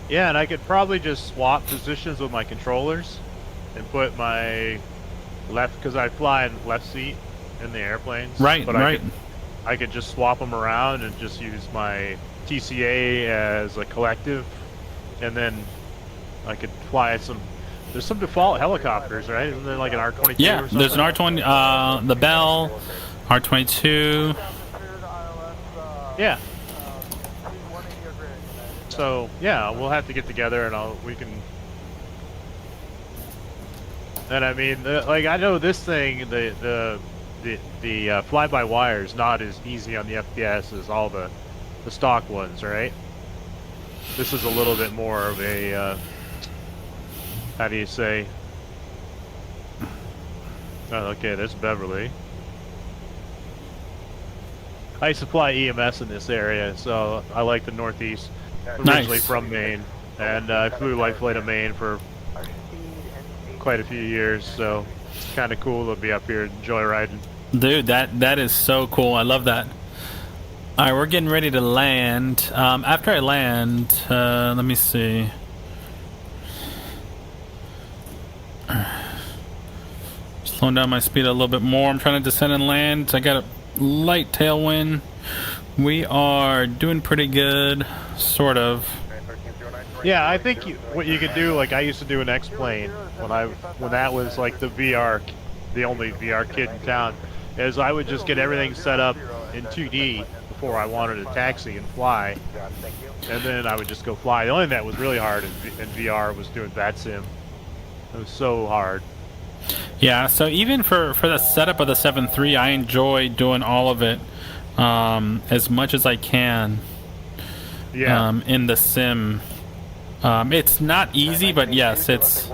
Yeah, and I could probably just swap positions with my controllers and put my left, because I fly in left seat in the airplanes. Right, but right. I could just swap them around and just use my TCA as a collective. And then I could fly some... There's some default helicopters, right? Isn't there like an R-22 yeah, or something? There's an R-20, the Bell, R-22. Yeah. So, yeah, we'll have to get together and we can... And I mean, like, I know this thing, the fly-by-wire is not as easy on the FPS as all the stock ones, right? This is a little bit more of a, how do you say? Oh, okay, there's Beverly. I used to fly EMS in this area, so I like the Northeast. Originally from Maine, and I flew light flight of Maine for quite a few years, so it's kind of cool to be up here joyriding. Dude, that is so cool. I love that. Alright, we're getting ready to land. After I land, let me see. Slowing down my speed a little bit more. I'm trying to descend and land. I got a light tailwind. We are doing pretty good, sort of. Yeah, I think what you could do, like I used to do an X-plane when that was like the only VR kid in town, is I would just get everything set up in 2D before I wanted to taxi and fly, and then I would just go fly. The only thing that was really hard in VR was doing VATSIM. It was so hard. Yeah, so even for the setup of the 7.3, I enjoy doing all of it as much as I can. Yeah. In the sim. It's not easy, but yes, it's...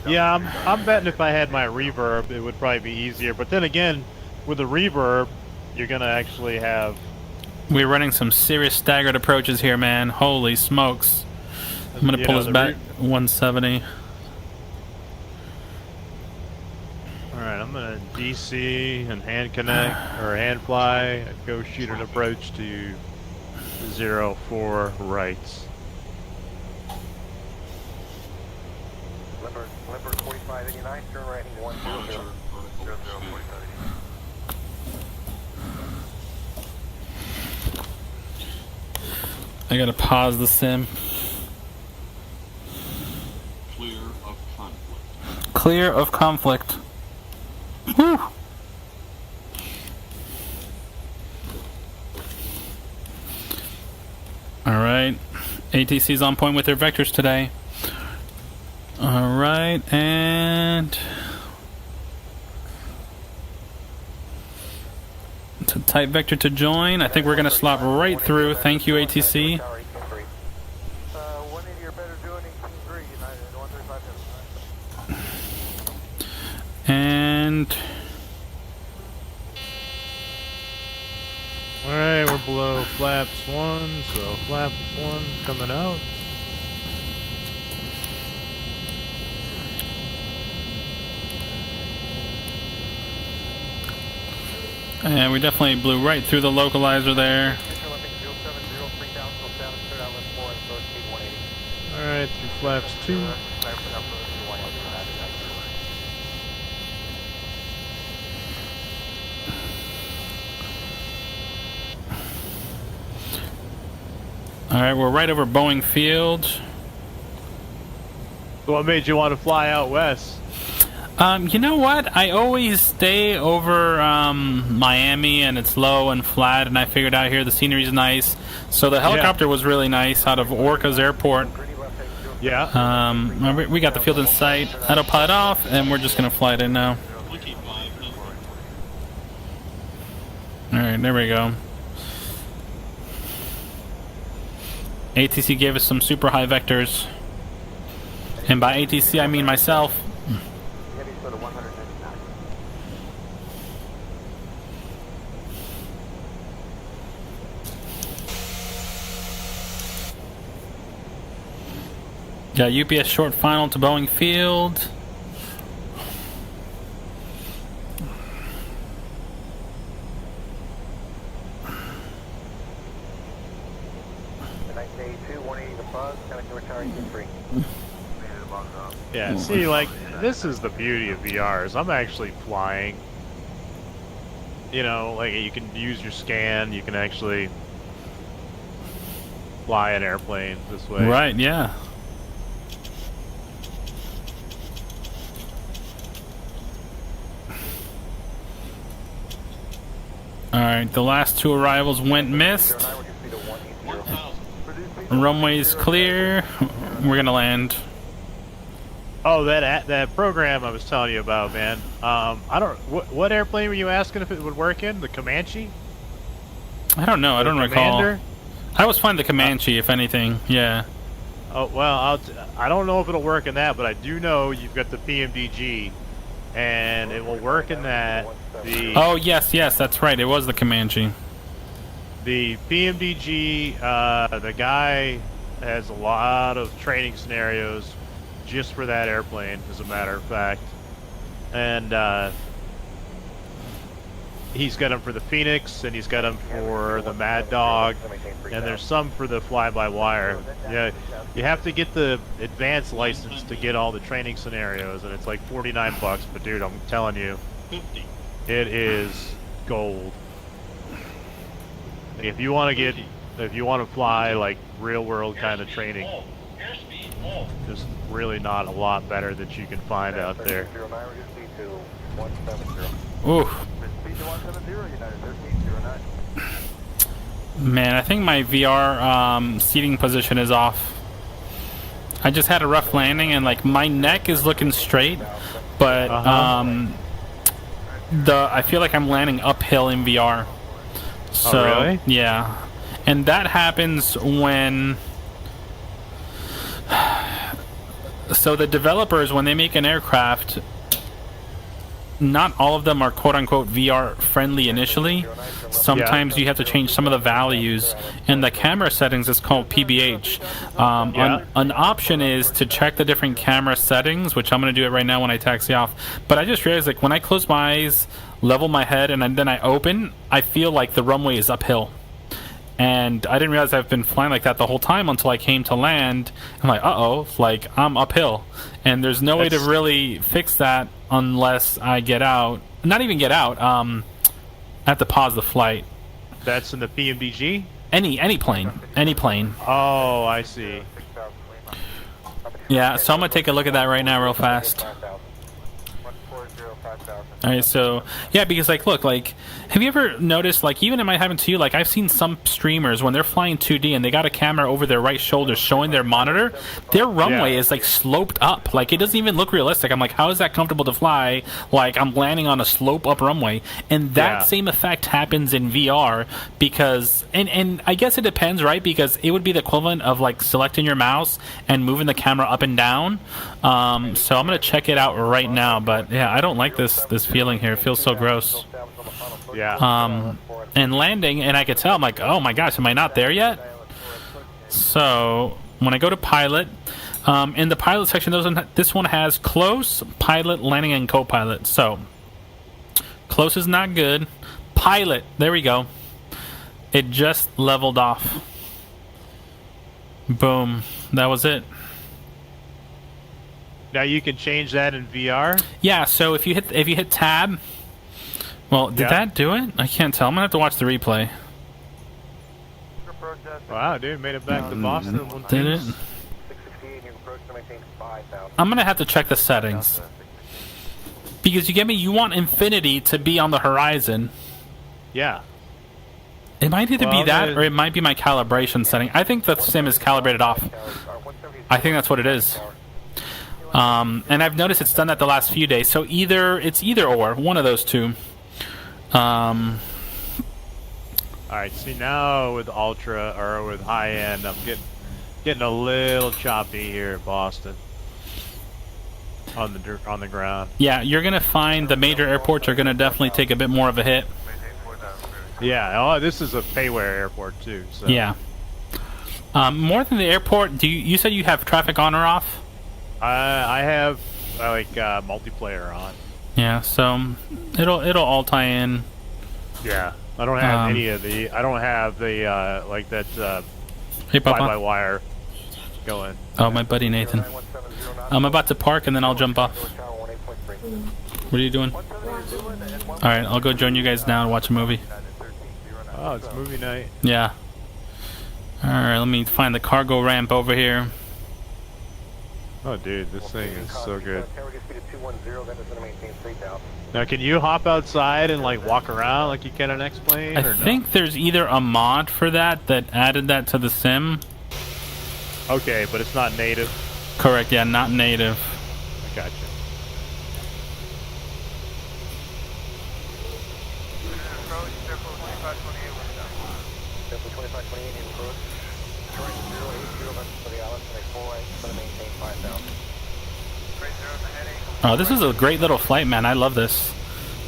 Yeah, I'm betting if I had my reverb, it would probably be easier. But then again, with the reverb, you're going to actually have... We're running some serious staggered approaches here, man. Holy smokes. I'm going to pull us back 170. Alright, I'm going to DC and hand connect, or hand fly, go shoot an approach to 04 rights. Limber 4589, turn right 100. I gotta pause the sim. Clear of conflict. Clear of conflict. Whew. ATC's on point with their vectors today. Alright, and it's a tight vector to join. I think we're going to slop right through. Thank you, ATC. 180 or better doing 18.3, United, 135. And Alright, we're below flaps 1, so flap 1 coming out. And we definitely blew right through the localizer there. Alright, through flaps 2. Alright, we're right over Boeing Field. So what made you want to fly out west? You know what? I always stay over Miami, and it's low and flat, and I figured out here the scenery's nice. So the helicopter was really nice out of Orca's airport. Yeah. We got the field in sight. Autopilot off, and we're just going to fly it in now. Alright, there we go. ATC gave us some super high vectors. And by ATC, I mean myself. Got UPS short final to Boeing Field. Yeah, see, like, this is the beauty of VRs. I'm actually flying. You know, like, you can use your scan, you can actually fly an airplane this way. Right, yeah. Alright, the last two arrivals went missed. Runway's clear. We're gonna land. Oh, that program I was telling you about, man. I don't. What airplane were you asking if it would work in? The Comanche? I don't know. I don't recall. Commander? I was flying the Comanche, if anything. Yeah. Oh well, I don't know if it'll work in that, but I do know you've got the PMDG, and it will work in that. Oh yes, that's right. It was the Comanche. The PMDG, the guy has a lot of training scenarios just for that airplane, as a matter of fact. And he's got them for the Phoenix, and he's got them for the Mad Dog, and there's some for the fly-by-wire. Yeah, you have to get the advanced license to get all the training scenarios, and it's like $49. But dude, I'm telling you, it is gold. If you want to fly like real-world kind of training, there's really not a lot better that you can find out there. Ooh. Man, I think my VR seating position is off. I just had a rough landing, and like my neck is looking straight, but I feel like I'm landing uphill in VR. So, oh, really? Yeah. And that happens when... So the developers, when they make an aircraft, not all of them are quote-unquote VR friendly initially. Sometimes you have to change some of the values. In the camera settings, it's called PBH. An option is to check the different camera settings, which I'm going to do it right now when I taxi off. But I just realized, like, when I close my eyes, level my head, and then I open, I feel like the runway is uphill. And I didn't realize I've been flying like that the whole time until I came to land. I'm like, uh-oh, like, I'm uphill. And there's no way to really fix that unless I get out. Not even get out. I have to pause the flight. That's in the PMDG? Any plane. Any plane. Oh, I see. Yeah, so I'm going to take a look at that right now real fast. 14050. All right, so yeah, because like, look, like, have you ever noticed, like, even it might happen to you, like, I've seen some streamers when they're flying 2D and they got a camera over their right shoulder showing their monitor, their runway is like sloped up, like it doesn't even look realistic. I'm like, how is that comfortable to fly? Like, I'm landing on a slope up runway, and that same effect happens in VR because, and I guess it depends, right? Because it would be the equivalent of like selecting your mouse and moving the camera up and down. So I'm gonna check it out right now, but yeah, I don't like this feeling here. It feels so gross. Yeah. And landing, and I could tell, I'm like, oh my gosh, am I not there yet? So when I go to pilot, in the pilot section, this one has close, pilot, landing, and co-pilot. So close is not good. Pilot, there we go. It just leveled off. Boom, that was it. Now you can change that in VR. Yeah, so if you hit tab, well, did that do it? I can't tell. I'm gonna have to watch the replay. Wow, dude, made it back to Boston. Did it? I'm gonna have to check the settings because you want infinity to be on the horizon. Yeah. It might either be that or it might be my calibration setting. I think the sim is calibrated off. I think that's what it is. And I've noticed it's done that the last few days. So it's either or, one of those two. Alright, see now with ultra or with high end, I'm getting a little choppy here at Boston. On the ground. Yeah, you're gonna find the major airports are gonna definitely take a bit more of a hit. Yeah, oh, this is a payware airport too. So. Yeah. More than the airport, you said you have traffic on or off? I have multiplayer on. Yeah, so it'll all tie in. Yeah, I don't have any of the. I don't have the Hey, Papa. fly-by-wire going. Oh, my buddy Nathan. I'm about to park and then I'll jump off. What are you doing? All right, I'll go join you guys now and watch a movie. Oh, it's movie night. Yeah. All right, let me find the cargo ramp over here. Oh, dude, this thing is so good. Now, can you hop outside and like walk around like you can on X-Plane? I think there's either a mod for that added that to the sim. Okay, but it's not native. Correct, yeah, not native. I gotcha. Oh, this is a great little flight, man. I love this.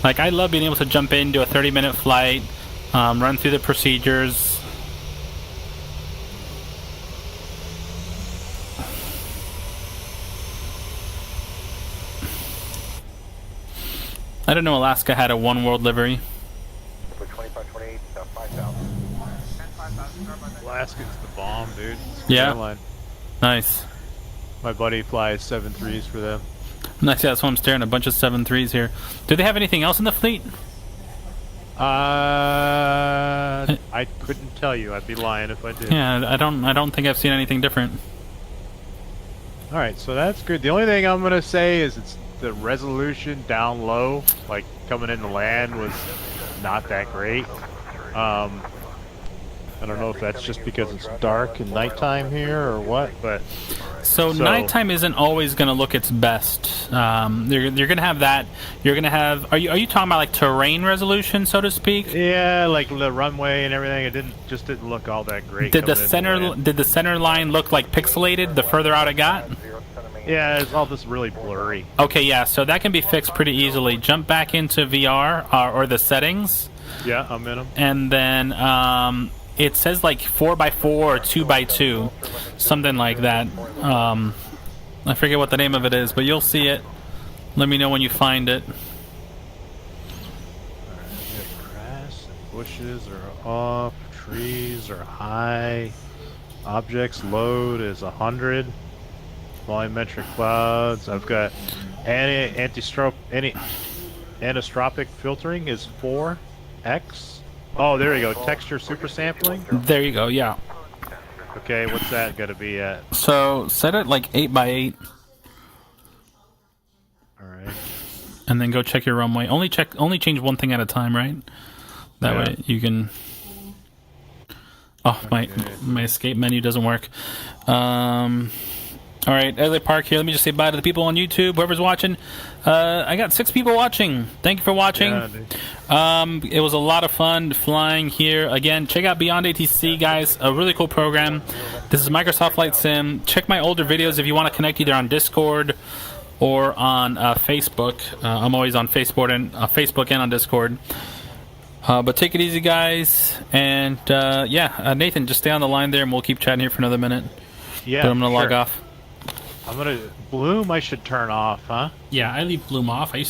Like, I love being able to jump in, do a 30-minute flight, run through the procedures. I didn't know Alaska had a one world livery. Alaska's the bomb, dude. Yeah. Airline. Nice. My buddy flies 7.3s for them. Nice, yeah, that's what I'm staring. A bunch of 7.3s here. Do they have anything else in the fleet? I couldn't tell you. I'd be lying if I did. Yeah, I don't think I've seen anything different. All right, so that's good. The only thing I'm gonna say is it's the resolution down low, like coming into land, was not that great. I don't know if that's just because it's dark and nighttime here or what, but so nighttime isn't always going to look its best. You're going to have that. You're going to have. Are you talking about like terrain resolution, so to speak? Yeah, like the runway and everything. It didn't look all that great. Did the center line look like pixelated the further out it got? Yeah, it's all just really blurry. Okay, yeah, so that can be fixed pretty easily. Jump back into VR or the settings. Yeah, I'm in them. And then it says like 4x4 or 2x2, something like that. I forget what the name of it is, but you'll see it. Let me know when you find it. Grass and bushes are off, trees are high, objects load is 100, volumetric clouds. I've got anisotropic filtering is 4x. Oh, there you go. Texture super sampling. There you go. Yeah. Okay, what's that got to be at? So set it like 8x8. All right. and then go check your runway. Only change one thing at a time, right? That way you can. Oh, my escape menu doesn't work. All right, as I park here, let me just say bye to the people on YouTube, whoever's watching. I got 6 people watching. Thank you for watching. It was a lot of fun flying here. Again, check out Beyond ATC, guys. A really cool program. This is Microsoft Flight Sim. Check my older videos if you want to connect either on Discord or on Facebook. I'm always on Facebook and on Discord. But take it easy, guys. And Nathan, just stay on the line there, and we'll keep chatting here for another minute. Yeah, but I'm gonna log off. Bloom I should turn off, huh? Yeah, I leave Bloom off. I used to